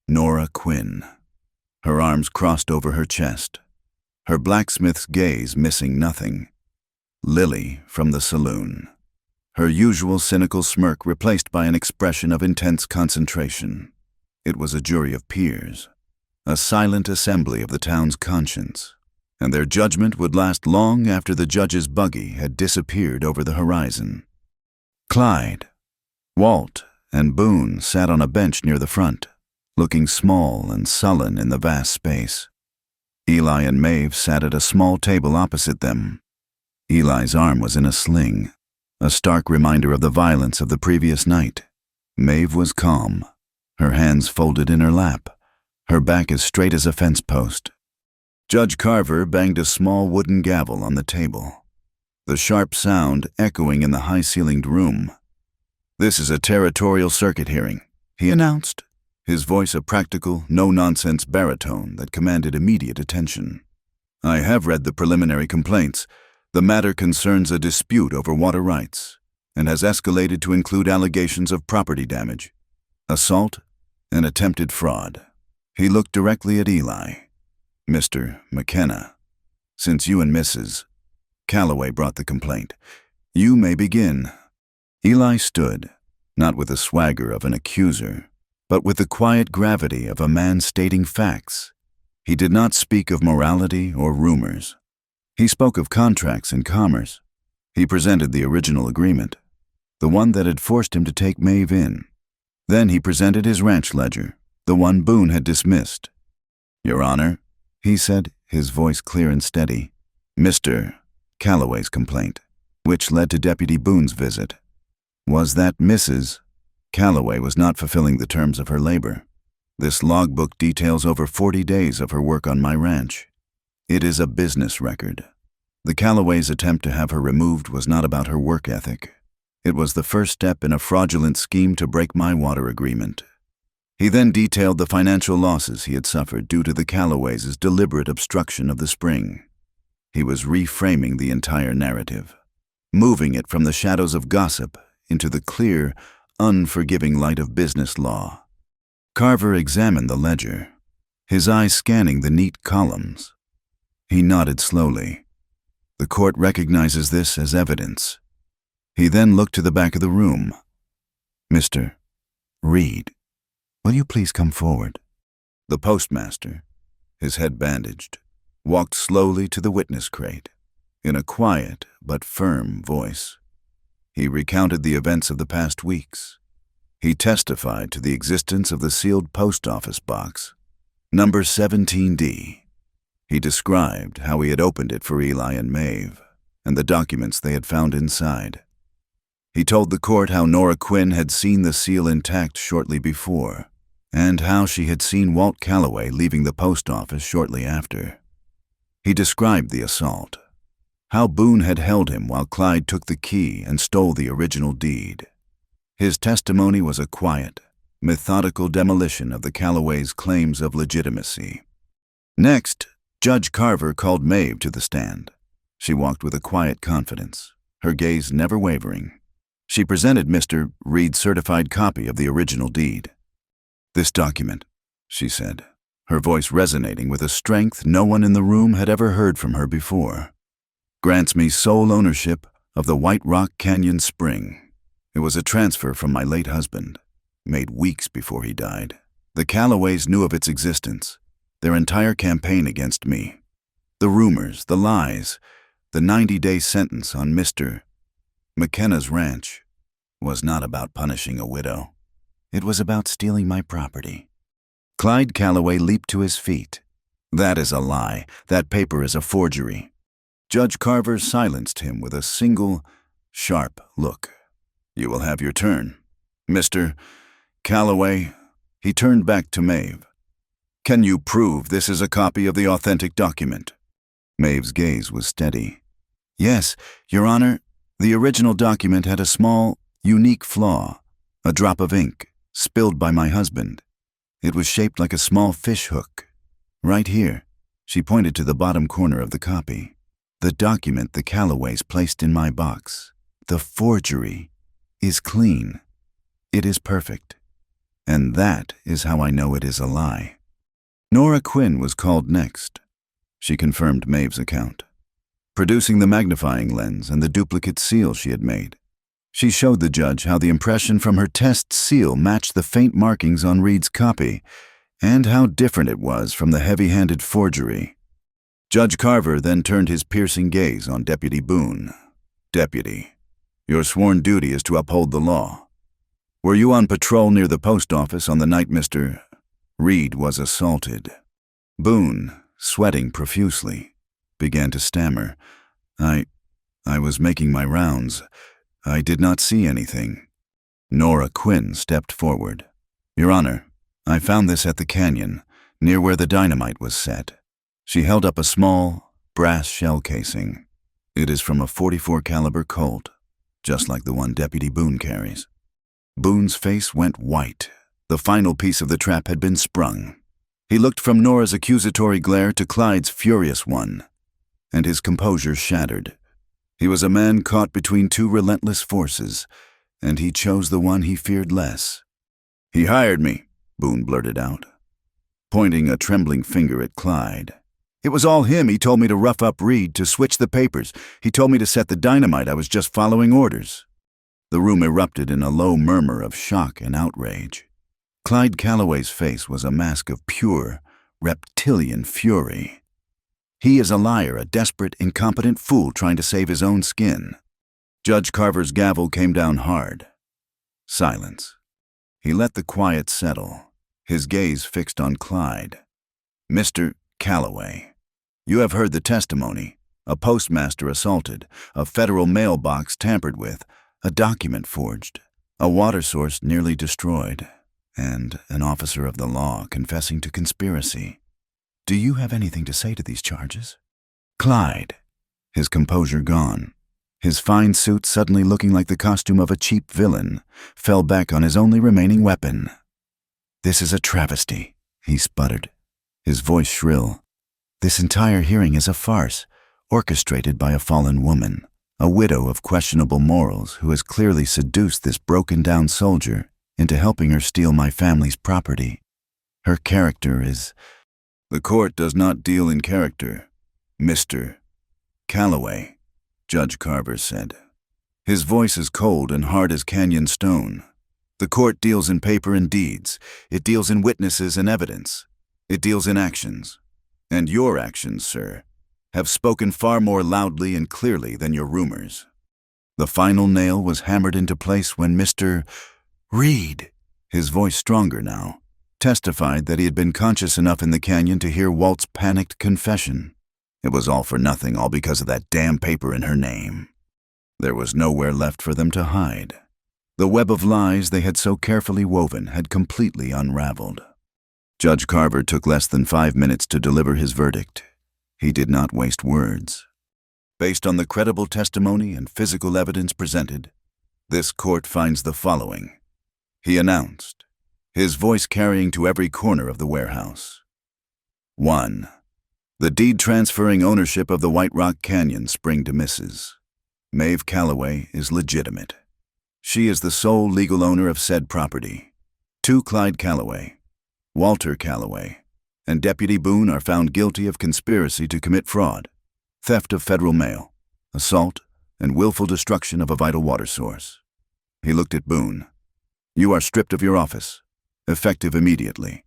Speaker 1: Nora Quinn, her arms crossed over her chest, her blacksmith's gaze missing nothing. Lily from the saloon, her usual cynical smirk replaced by an expression of intense concentration. It was a jury of peers, a silent assembly of the town's conscience, and their judgment would last long after the judge's buggy had disappeared over the horizon. Clyde, Walt, and Boone sat on a bench near the front, looking small and sullen in the vast space. Eli and Maeve sat at a small table opposite them. Eli's arm was in a sling, a stark reminder of the violence of the previous night. Maeve was calm, her hands folded in her lap, her back as straight as a fence post. Judge Carver banged a small wooden gavel on the table, the sharp sound echoing in the high-ceilinged room. "This is a territorial circuit hearing," he announced, his voice a practical, no-nonsense baritone that commanded immediate attention. "I have read the preliminary complaints. The matter concerns a dispute over water rights and has escalated to include allegations of property damage, assault, and attempted fraud." He looked directly at Eli. "Mr. McKenna, since you and Mrs. Calloway brought the complaint, you may begin." Eli stood, not with the swagger of an accuser, but with the quiet gravity of a man stating facts. He did not speak of morality or rumors. He spoke of contracts and commerce. He presented the original agreement, the one that had forced him to take Maeve in. Then he presented his ranch ledger, the one Boone had dismissed. "Your Honor," he said, his voice clear and steady, "Mr. Calloway's complaint, which led to Deputy Boone's visit, was that Mrs. Calloway was not fulfilling the terms of her labor. This logbook details over 40 days of her work on my ranch. It is a business record. The Calloway's attempt to have her removed was not about her work ethic. It was the first step in a fraudulent scheme to break my water agreement." He then detailed the financial losses he had suffered due to the Calloway's deliberate obstruction of the spring. He was reframing the entire narrative, moving it from the shadows of gossip into the clear, unforgiving light of business law. Carver examined the ledger, his eyes scanning the neat columns. He nodded slowly. "The court recognizes this as evidence." He then looked to the back of the room. "Mr. Reed, will you please come forward?" The postmaster, his head bandaged, walked slowly to the witness crate, in a quiet but firm voice. He recounted the events of the past weeks. He testified to the existence of the sealed post office box, number 17D. He described how he had opened it for Eli and Maeve, and the documents they had found inside. He told the court how Nora Quinn had seen the seal intact shortly before, and how she had seen Walt Calloway leaving the post office shortly after. He described the assault, how Boone had held him while Clyde took the key and stole the original deed. His testimony was a quiet, methodical demolition of the Calloway's claims of legitimacy. Next, Judge Carver called Maeve to the stand. She walked with a quiet confidence, her gaze never wavering. She presented Mr. Reed's certified copy of the original deed. "This document," she said, her voice resonating with a strength no one in the room had ever heard from her before, "grants me sole ownership of the White Rock Canyon Spring. It was a transfer from my late husband, made weeks before he died. The Calloways knew of its existence, their entire campaign against me. The rumors, the lies, the 90-day sentence on Mr. McKenna's ranch was not about punishing a widow. It was about stealing my property." Clyde Calloway leaped to his feet, That is a lie. That paper is a forgery. Judge Carver silenced him with a single, sharp look. You will have your turn. Mr. Calloway, he turned back to Maeve. Can you prove this is a copy of the authentic document? Maeve's gaze was steady. Yes, Your Honor, the original document had a small, unique flaw, a drop of ink, spilled by my husband. It was shaped like a small fish hook. Right here, she pointed to the bottom corner of the copy. The document the Calloways placed in my box, the forgery, is clean. It is perfect. And that is how I know it is a lie. Nora Quinn was called next. She confirmed Maeve's account. Producing the magnifying lens and the duplicate seal she had made, she showed the judge how the impression from her test seal matched the faint markings on Reed's copy, and how different it was from the heavy-handed forgery. Judge Carver then turned his piercing gaze on Deputy Boone. Deputy, your sworn duty is to uphold the law. Were you on patrol near the post office on the night Mr. Reed was assaulted? Boone, sweating profusely, began to stammer. I was making my rounds. I did not see anything. Nora Quinn stepped forward. Your Honor, I found this at the canyon, near where the dynamite was set. She held up a small, brass shell casing. It is from a .44 caliber Colt, just like the one Deputy Boone carries. Boone's face went white. The final piece of the trap had been sprung. He looked from Nora's accusatory glare to Clyde's furious one, and his composure shattered. He was a man caught between two relentless forces, and he chose the one he feared less. He hired me, Boone blurted out, pointing a trembling finger at Clyde. It was all him. He told me to rough up Reed, to switch the papers. He told me to set the dynamite. I was just following orders. The room erupted in a low murmur of shock and outrage. Clyde Calloway's face was a mask of pure, reptilian fury. He is a liar, a desperate, incompetent fool trying to save his own skin. Judge Carver's gavel came down hard. Silence. He let the quiet settle, his gaze fixed on Clyde. Mr. Calloway, you have heard the testimony. A postmaster assaulted, a federal mailbox tampered with, a document forged, a water source nearly destroyed, and an officer of the law confessing to conspiracy. Do you have anything to say to these charges? Clyde, his composure gone, his fine suit suddenly looking like the costume of a cheap villain, fell back on his only remaining weapon. This is a travesty, he sputtered, his voice shrill. This entire hearing is a farce, orchestrated by a fallen woman, a widow of questionable morals who has clearly seduced this broken-down soldier into helping her steal my family's property. Her character is... The court does not deal in character, Mr. Calloway, Judge Carver said. His voice is cold and hard as canyon stone. The court deals in paper and deeds. It deals in witnesses and evidence. It deals in actions. And your actions, sir, have spoken far more loudly and clearly than your rumors. The final nail was hammered into place when Mr. Reed, his voice stronger now, testified that he had been conscious enough in the canyon to hear Walt's panicked confession. It was all for nothing, all because of that damn paper in her name. There was nowhere left for them to hide. The web of lies they had so carefully woven had completely unraveled. Judge Carver took less than 5 minutes to deliver his verdict. He did not waste words. Based on the credible testimony and physical evidence presented, this court finds the following, he announced, his voice carrying to every corner of the warehouse. 1. The deed transferring ownership of the White Rock Canyon spring to Mrs. Maeve Calloway is legitimate. She is the sole legal owner of said property. 2. Clyde Calloway, Walter Calloway, and Deputy Boone are found guilty of conspiracy to commit fraud, theft of federal mail, assault, and willful destruction of a vital water source. He looked at Boone. You are stripped of your office, effective immediately.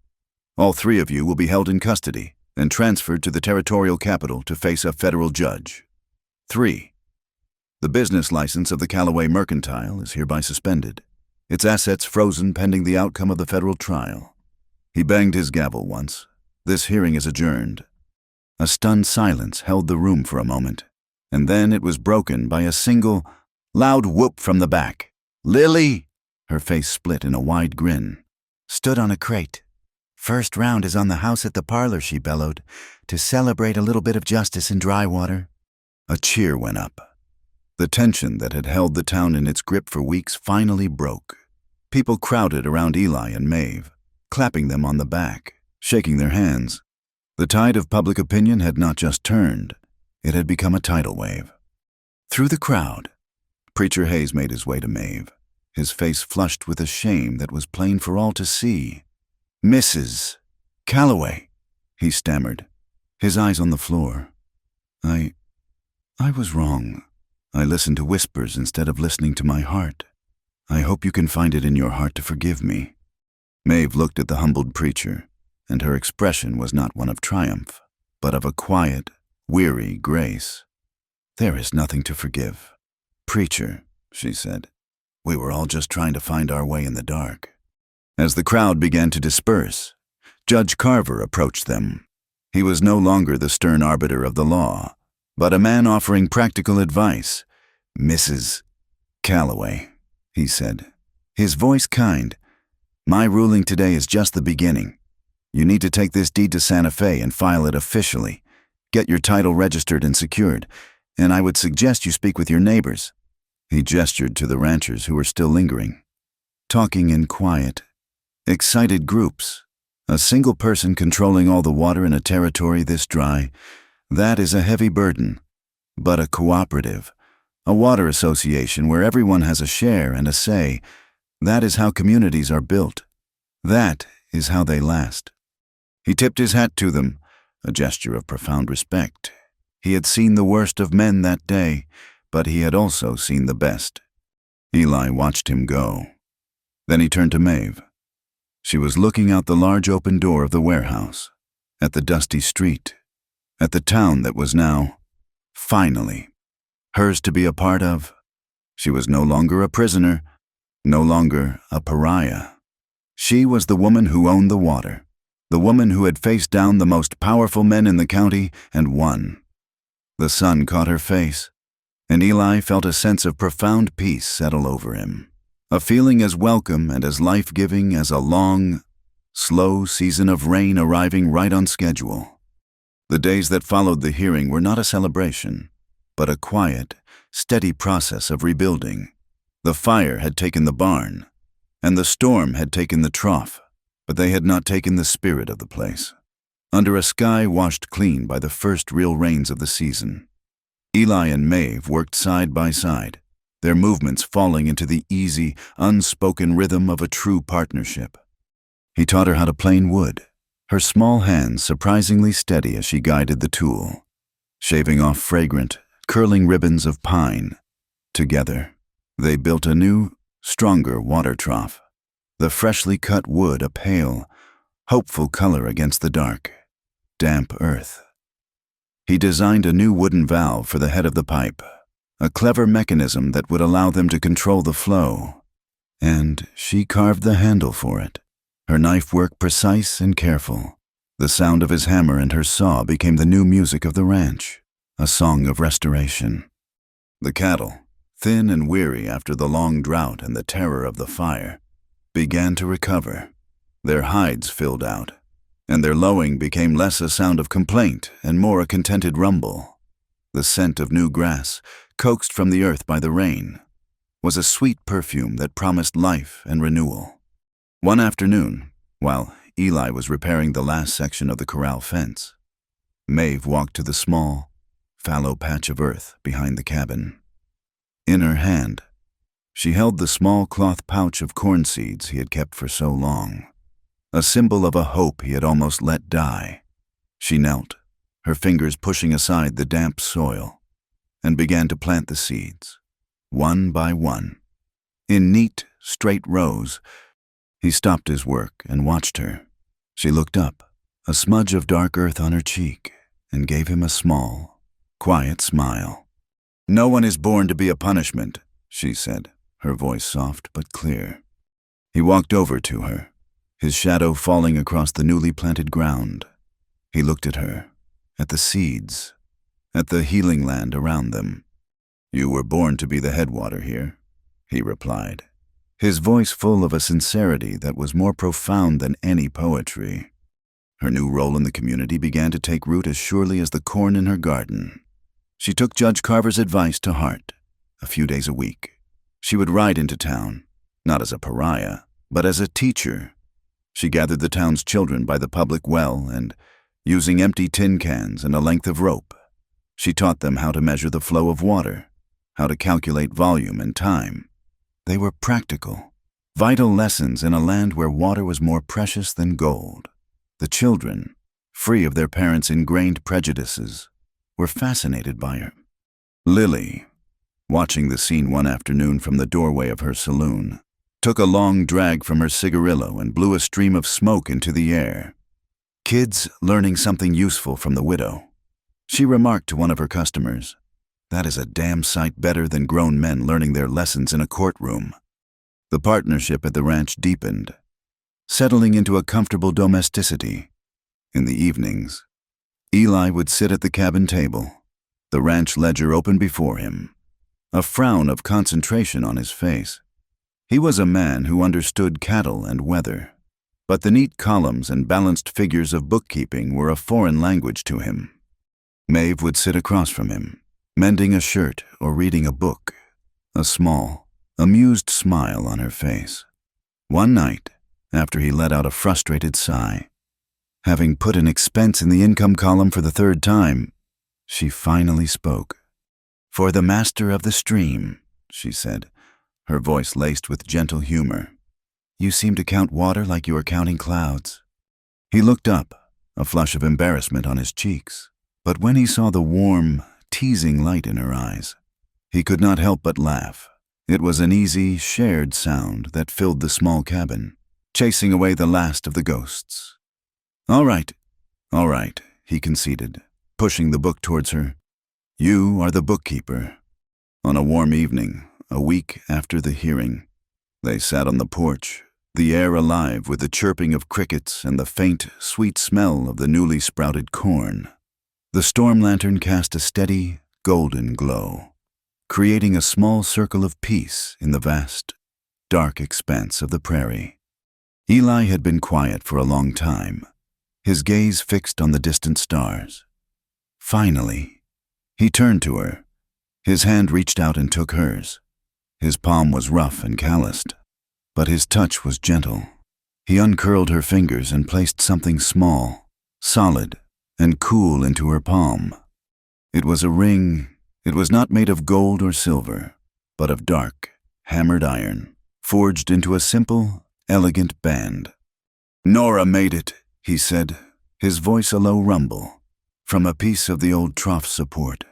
Speaker 1: All 3 of you will be held in custody and transferred to the territorial capital to face a federal judge. 3. The business license of the Calloway Mercantile is hereby suspended, its assets frozen pending the outcome of the federal trial. He banged his gavel once. This hearing is adjourned. A stunned silence held the room for a moment, and then it was broken by a single, loud whoop from the back. "Lily!" Her face split in a wide grin. "Stood on a crate. First round is on the house at the parlor," she bellowed, "to celebrate a little bit of justice in dry water." A cheer went up. The tension that had held the town in its grip for weeks finally broke. People crowded around Eli and Maeve, clapping them on the back, shaking their hands. The tide of public opinion had not just turned, it had become a tidal wave. Through the crowd, Preacher Hayes made his way to Maeve, his face flushed with a shame that was plain for all to see. "Mrs. Calloway," he stammered, his eyes on the floor. I was wrong. I listened to whispers instead of listening to my heart. I hope you can find it in your heart to forgive me." Maeve looked at the humbled preacher, and her expression was not one of triumph, but of a quiet, weary grace. "There is nothing to forgive, Preacher," she said. "We were all just trying to find our way in the dark." As the crowd began to disperse, Judge Carver approached them. He was no longer the stern arbiter of the law, but a man offering practical advice. "Mrs. Calloway," he said, his voice kind, "my ruling today is just the beginning. You need to take this deed to Santa Fe and file it officially. Get your title registered and secured, and I would suggest you speak with your neighbors." He gestured to the ranchers who were still lingering, talking in quiet, excited groups. A single person controlling all the water in a territory this dry, that is a heavy burden. But a cooperative, a water association where everyone has a share and a say, that is how communities are built. That is how they last. He tipped his hat to them, a gesture of profound respect. He had seen the worst of men that day, but he had also seen the best. Eli watched him go. Then he turned to Maeve. She was looking out the large open door of the warehouse, at the dusty street, at the town that was now, finally, hers to be a part of. She was no longer a prisoner, no longer a pariah. She was the woman who owned the water, the woman who had faced down the most powerful men in the county and won. The sun caught her face, and Eli felt a sense of profound peace settle over him, a feeling as welcome and as life-giving as a long, slow season of rain arriving right on schedule. The days that followed the hearing were not a celebration, but a quiet, steady process of rebuilding. The fire had taken the barn, and the storm had taken the trough, but they had not taken the spirit of the place. Under a sky washed clean by the first real rains of the season, Eli and Maeve worked side by side, their movements falling into the easy, unspoken rhythm of a true partnership. He taught her how to plane wood, her small hands surprisingly steady as she guided the tool, shaving off fragrant, curling ribbons of pine. Together, they built a new, stronger water trough, the freshly cut wood a pale, hopeful color against the dark, damp earth. He designed a new wooden valve for the head of the pipe, a clever mechanism that would allow them to control the flow, and she carved the handle for it, her knife work precise and careful. The sound of his hammer and her saw became the new music of the ranch, a song of restoration. The cattle, thin and weary after the long drought and the terror of the fire, began to recover. Their hides filled out, and their lowing became less a sound of complaint and more a contented rumble. The scent of new grass, coaxed from the earth by the rain, was a sweet perfume that promised life and renewal. One afternoon, while Eli was repairing the last section of the corral fence, Maeve walked to the small, fallow patch of earth behind the cabin. In her hand, she held the small cloth pouch of corn seeds he had kept for so long, a symbol of a hope he had almost let die. She knelt, her fingers pushing aside the damp soil, and began to plant the seeds, one by one, in neat, straight rows. He stopped his work and watched her. She looked up, a smudge of dark earth on her cheek, and gave him a small, quiet smile. "No one is born to be a punishment," she said, her voice soft but clear. He walked over to her, his shadow falling across the newly planted ground. He looked at her, at the seeds, at the healing land around them. "You were born to be the headwater here," he replied, his voice full of a sincerity that was more profound than any poetry. Her new role in the community began to take root as surely as the corn in her garden. She took Judge Carver's advice to heart. A few days a week, she would ride into town, not as a pariah, but as a teacher. She gathered the town's children by the public well and, using empty tin cans and a length of rope, she taught them how to measure the flow of water, how to calculate volume and time. They were practical, vital lessons in a land where water was more precious than gold. The children, free of their parents' ingrained prejudices, were fascinated by her. Lily, watching the scene one afternoon from the doorway of her saloon, took a long drag from her cigarillo and blew a stream of smoke into the air. "Kids learning something useful from the widow," she remarked to one of her customers. "That is a damn sight better than grown men learning their lessons in a courtroom." The partnership at the ranch deepened, settling into a comfortable domesticity. In the evenings, Eli would sit at the cabin table, the ranch ledger open before him, a frown of concentration on his face. He was a man who understood cattle and weather, but the neat columns and balanced figures of bookkeeping were a foreign language to him. Maeve would sit across from him, mending a shirt or reading a book, a small, amused smile on her face. One night, after he let out a frustrated sigh, having put an expense in the income column for the third time, she finally spoke. "For the master of the stream," she said, her voice laced with gentle humor. "You seem to count water like you are counting clouds." He looked up, a flush of embarrassment on his cheeks, but when he saw the warm, teasing light in her eyes, he could not help but laugh. It was an easy, shared sound that filled the small cabin, chasing away the last of the ghosts. All right," he conceded, pushing the book towards her. "You are the bookkeeper." On a warm evening, a week after the hearing, they sat on the porch, the air alive with the chirping of crickets and the faint, sweet smell of the newly sprouted corn. The storm lantern cast a steady, golden glow, creating a small circle of peace in the vast, dark expanse of the prairie. Eli had been quiet for a long time, his gaze fixed on the distant stars. Finally, he turned to her. His hand reached out and took hers. His palm was rough and calloused, but his touch was gentle. He uncurled her fingers and placed something small, solid, and cool into her palm. It was a ring. It was not made of gold or silver, but of dark, hammered iron, forged into a simple, elegant band. "Nora made it," he said, his voice a low rumble, from a piece of the old trough support.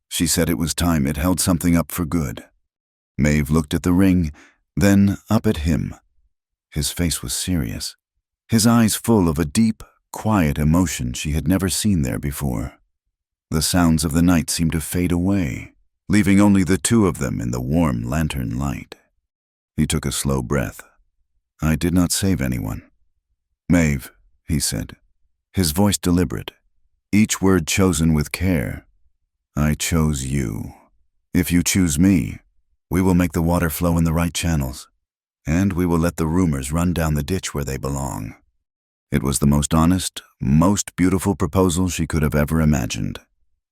Speaker 1: She said it was time it held something up for good. Maeve looked at the ring, then up at him. His face was serious, his eyes full of a deep, quiet emotion she had never seen there before. The sounds of the night seemed to fade away, leaving only the two of them in the warm lantern light. He took a slow breath. "I did not save anyone." "Maeve," he said, his voice deliberate, each word chosen with care, "I chose you. If you choose me, we will make the water flow in the right channels, and we will let the rumors run down the ditch where they belong." It was the most honest, most beautiful proposal she could have ever imagined.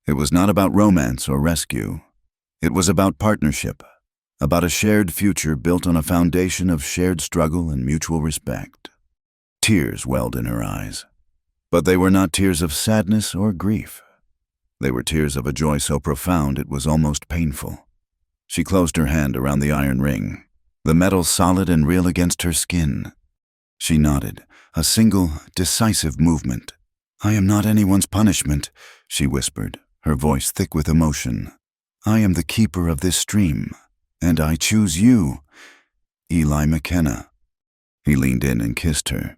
Speaker 1: It was not about romance or rescue. It was about partnership, about a shared future built on a foundation of shared struggle and mutual respect. Tears welled in her eyes, but they were not tears of sadness or grief. They were tears of a joy so profound it was almost painful. She closed her hand around the iron ring, the metal solid and real against her skin. She nodded, a single, decisive movement. "I am not anyone's punishment," she whispered, her voice thick with emotion. "I am the keeper of this stream, and I choose you, Eli McKenna." He leaned in and kissed her.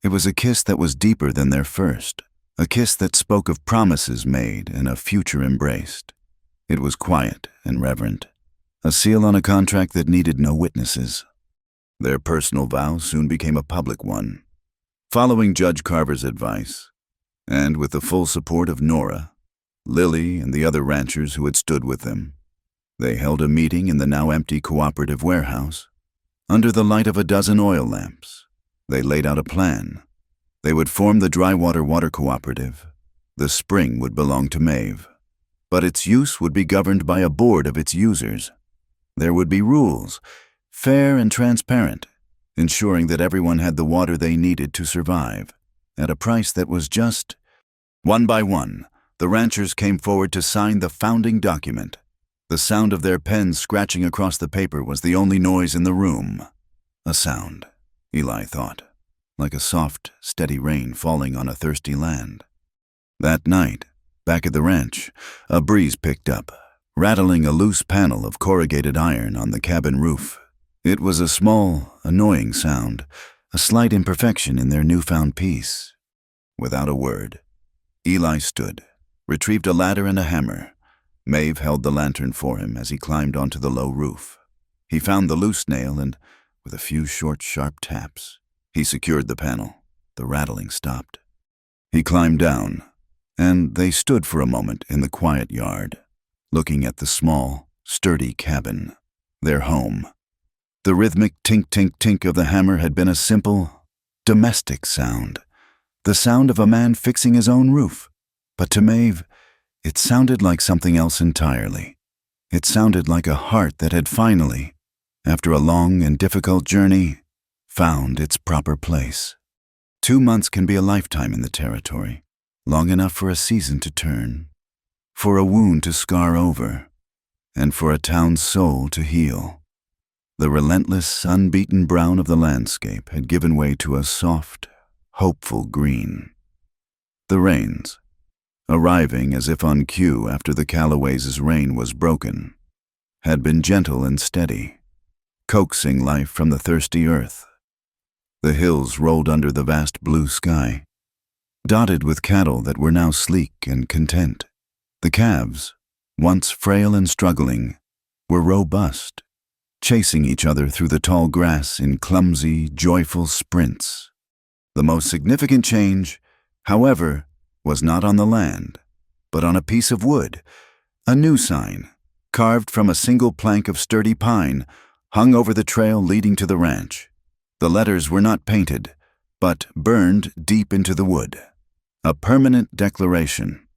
Speaker 1: It was a kiss that was deeper than their first, a kiss that spoke of promises made and a future embraced. It was quiet and reverent, a seal on a contract that needed no witnesses. Their personal vow soon became a public one. Following Judge Carver's advice, And with the full support of Nora, Lily, and the other ranchers who had stood with them, they held a meeting in the now empty cooperative warehouse. Under the light of a dozen oil lamps, they laid out a plan. They would form the Drywater Water Cooperative. The spring would belong to Maeve, but its use would be governed by a board of its users. There would be rules, fair and transparent, ensuring that everyone had the water they needed to survive, at a price that was just. One by one, the ranchers came forward to sign the founding document. The sound of their pens scratching across the paper was the only noise in the room. A sound, Eli thought, like a soft, steady rain falling on a thirsty land. That night, back at the ranch, a breeze picked up, rattling a loose panel of corrugated iron on the cabin roof. It was a small, annoying sound, a slight imperfection in their newfound peace. Without a word, Eli stood, retrieved a ladder and a hammer. Maeve held the lantern for him as he climbed onto the low roof. He found the loose nail and, with a few short, sharp taps, he secured the panel. The rattling stopped. He climbed down, and they stood for a moment in the quiet yard, looking at the small, sturdy cabin, their home. The rhythmic tink-tink-tink of the hammer had been a simple, domestic sound, the sound of a man fixing his own roof. But to Maeve, it sounded like something else entirely. It sounded like a heart that had finally, after a long and difficult journey, found its proper place. 2 months can be a lifetime in the territory, long enough for a season to turn, for a wound to scar over, and for a town's soul to heal. The relentless, unbeaten brown of the landscape had given way to a soft, hopeful green. The rains, arriving as if on cue after the Callaways' reign was broken, had been gentle and steady, coaxing life from the thirsty earth. The hills rolled under the vast blue sky, dotted with cattle that were now sleek and content. The calves, once frail and struggling, were robust, chasing each other through the tall grass in clumsy, joyful sprints. The most significant change, however, was not on the land, but on a piece of wood. A new sign, carved from a single plank of sturdy pine, hung over the trail leading to the ranch. The letters were not painted, but burned deep into the wood. A permanent declaration.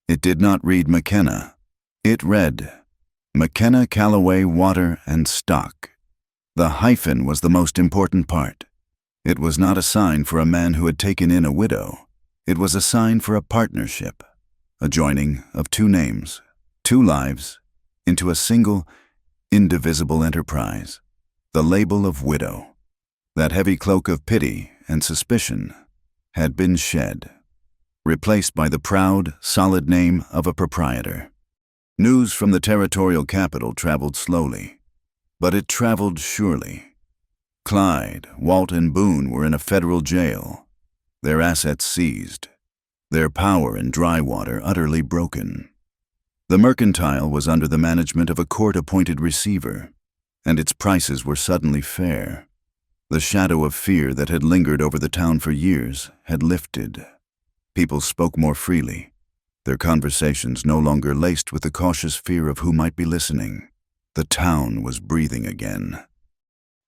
Speaker 1: It did not read McKenna. It read, McKenna Callaway Water and Stock. The hyphen was the most important part. It was not a sign for a man who had taken in a widow. It was a sign for a partnership, a joining of 2 names, 2 lives, into a single, indivisible enterprise. The label of widow, that heavy cloak of pity and suspicion, had been shed, replaced by the proud, solid name of a proprietor. News from the territorial capital traveled slowly, but it traveled surely. Clyde, Walt, and Boone were in a federal jail, their assets seized, their power in Drywater utterly broken. The mercantile was under the management of a court-appointed receiver, and its prices were suddenly fair. The shadow of fear that had lingered over the town for years had lifted. People spoke more freely, their conversations no longer laced with the cautious fear of who might be listening. The town was breathing again.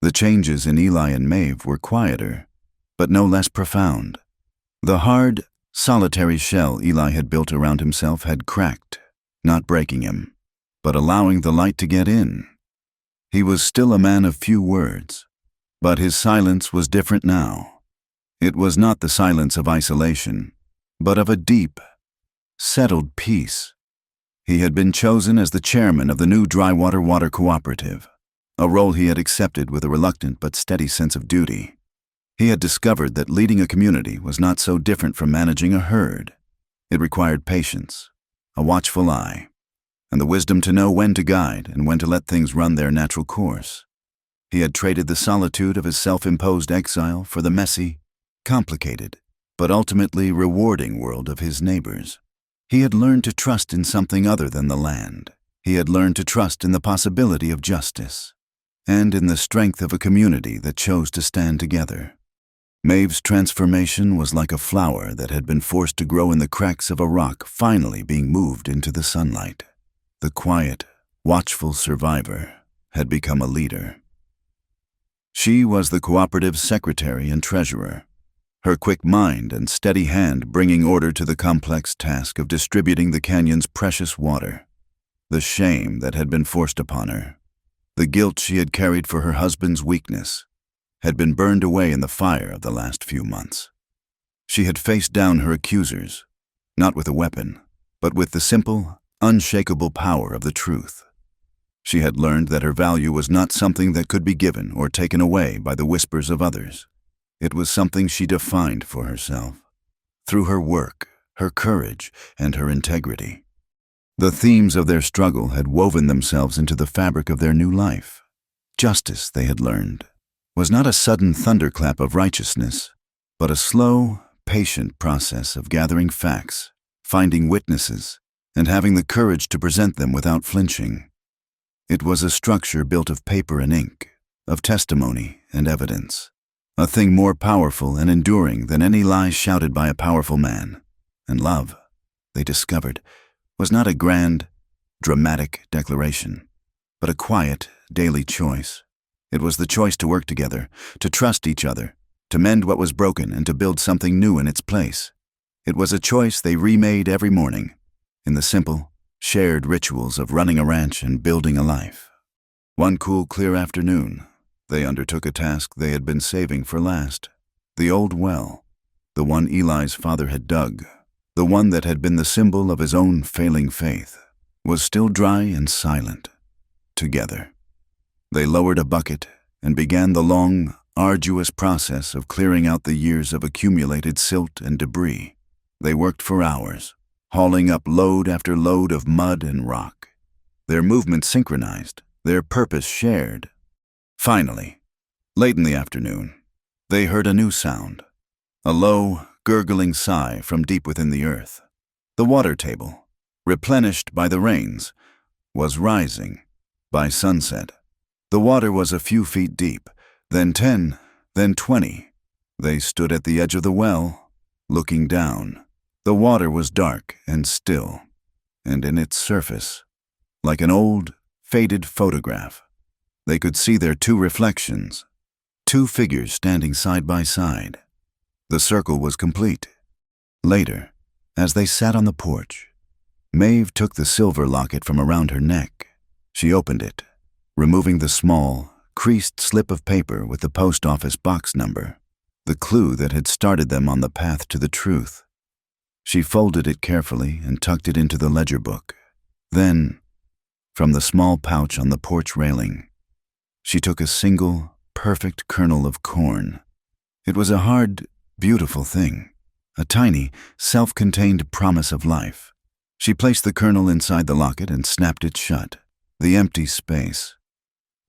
Speaker 1: The changes in Eli and Maeve were quieter, but no less profound. The hard, solitary shell Eli had built around himself had cracked, not breaking him, but allowing the light to get in. He was still a man of few words, but his silence was different now. It was not the silence of isolation, but of a deep, settled peace. He had been chosen as the chairman of the new Drywater Water Cooperative, a role he had accepted with a reluctant but steady sense of duty. He had discovered that leading a community was not so different from managing a herd. It required patience, a watchful eye, and the wisdom to know when to guide and when to let things run their natural course. He had traded the solitude of his self-imposed exile for the messy, complicated, but ultimately rewarding world of his neighbors. He had learned to trust in something other than the land. He had learned to trust in the possibility of justice, and in the strength of a community that chose to stand together. Maeve's transformation was like a flower that had been forced to grow in the cracks of a rock finally being moved into the sunlight. The quiet, watchful survivor had become a leader. She was the cooperative's secretary and treasurer, her quick mind and steady hand bringing order to the complex task of distributing the canyon's precious water. The shame that had been forced upon her, the guilt she had carried for her husband's weakness, had been burned away in the fire of the last few months. She had faced down her accusers, not with a weapon, but with the simple, unshakable power of the truth. She had learned that her value was not something that could be given or taken away by the whispers of others. It was something she defined for herself, through her work, her courage, and her integrity. The themes of their struggle had woven themselves into the fabric of their new life. Justice, they had learned, was not a sudden thunderclap of righteousness, but a slow, patient process of gathering facts, finding witnesses, and having the courage to present them without flinching. It was a structure built of paper and ink, of testimony and evidence, a thing more powerful and enduring than any lies shouted by a powerful man. And love, they discovered, was not a grand, dramatic declaration, but a quiet, daily choice. It was the choice to work together, to trust each other, to mend what was broken and to build something new in its place. It was a choice they remade every morning, in the simple, shared rituals of running a ranch and building a life. One cool, clear afternoon, they undertook a task they had been saving for last. The old well, the one Eli's father had dug, the one that had been the symbol of his own failing faith, was still dry and silent. Together, they lowered a bucket and began the long, arduous process of clearing out the years of accumulated silt and debris. They worked for hours, hauling up load after load of mud and rock. Their movements synchronized, their purpose shared. Finally, late in the afternoon, they heard a new sound, a low, gurgling sigh from deep within the earth. The water table, replenished by the rains, was rising by sunset. The water was a few feet deep, then 10, then 20. They stood at the edge of the well, looking down. The water was dark and still, and in its surface, like an old, faded photograph, they could see their two reflections, two figures standing side by side. The circle was complete. Later, as they sat on the porch, Maeve took the silver locket from around her neck. She opened it, removing the small, creased slip of paper with the post office box number, the clue that had started them on the path to the truth. She folded it carefully and tucked it into the ledger book. Then, from the small pouch on the porch railing, she took a single, perfect kernel of corn. It was a hard, beautiful thing, a tiny, self-contained promise of life. She placed the kernel inside the locket and snapped it shut. The empty space,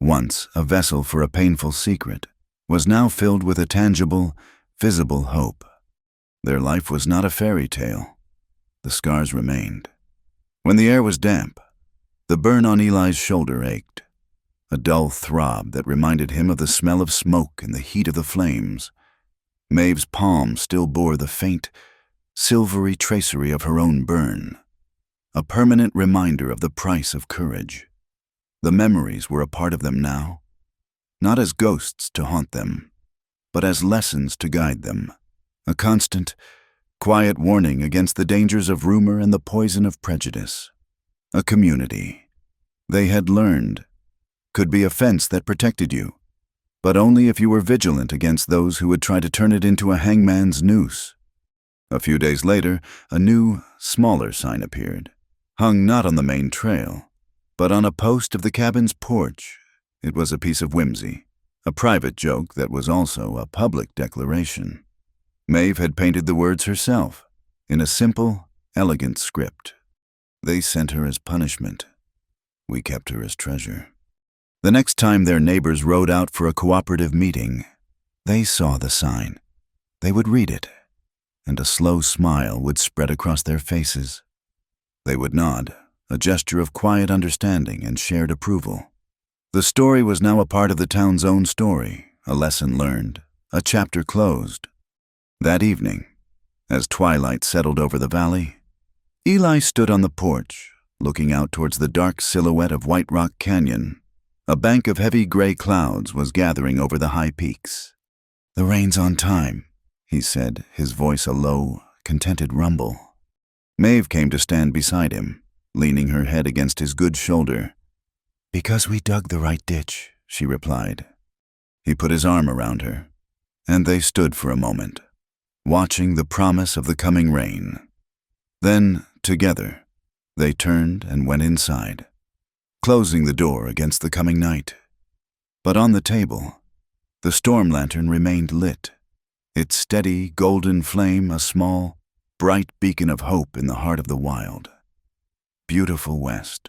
Speaker 1: once a vessel for a painful secret, was now filled with a tangible, visible hope. Their life was not a fairy tale. The scars remained. When the air was damp, the burn on Eli's shoulder ached, a dull throb that reminded him of the smell of smoke and the heat of the flames. Maeve's palm still bore the faint, silvery tracery of her own burn, a permanent reminder of the price of courage. The memories were a part of them now, not as ghosts to haunt them, but as lessons to guide them, a constant, quiet warning against the dangers of rumor and the poison of prejudice. A community, they had learned, could be a fence that protected you, but only if you were vigilant against those who would try to turn it into a hangman's noose. A few days later, a new, smaller sign appeared, hung not on the main trail, but on a post of the cabin's porch. It was a piece of whimsy, a private joke that was also a public declaration. Maeve had painted the words herself, in a simple, elegant script. They sent her as punishment. We kept her as treasure. The next time their neighbors rode out for a cooperative meeting, they saw the sign. They would read it, and a slow smile would spread across their faces. They would nod, a gesture of quiet understanding and shared approval. The story was now a part of the town's own story, a lesson learned, a chapter closed. That evening, as twilight settled over the valley, Eli stood on the porch, looking out towards the dark silhouette of White Rock Canyon. A bank of heavy gray clouds was gathering over the high peaks. "The rain's on time," he said, his voice a low, contented rumble. Maeve came to stand beside him, leaning her head against his good shoulder. "Because we dug the right ditch," she replied. He put his arm around her, and they stood for a moment, watching the promise of the coming rain. Then, together, they turned and went inside, closing the door against the coming night. But on the table, the storm lantern remained lit, its steady golden flame a small, bright beacon of hope in the heart of the wild. Beautiful West.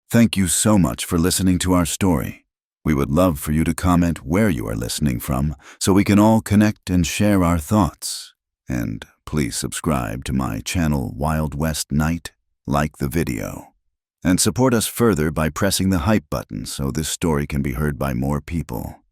Speaker 1: Thank you so much for listening to our story. We would love for you to comment where you are listening from so we can all connect and share our thoughts. And please subscribe to my channel Wild West Night, like the video, and support us further by pressing the hype button so this story can be heard by more people.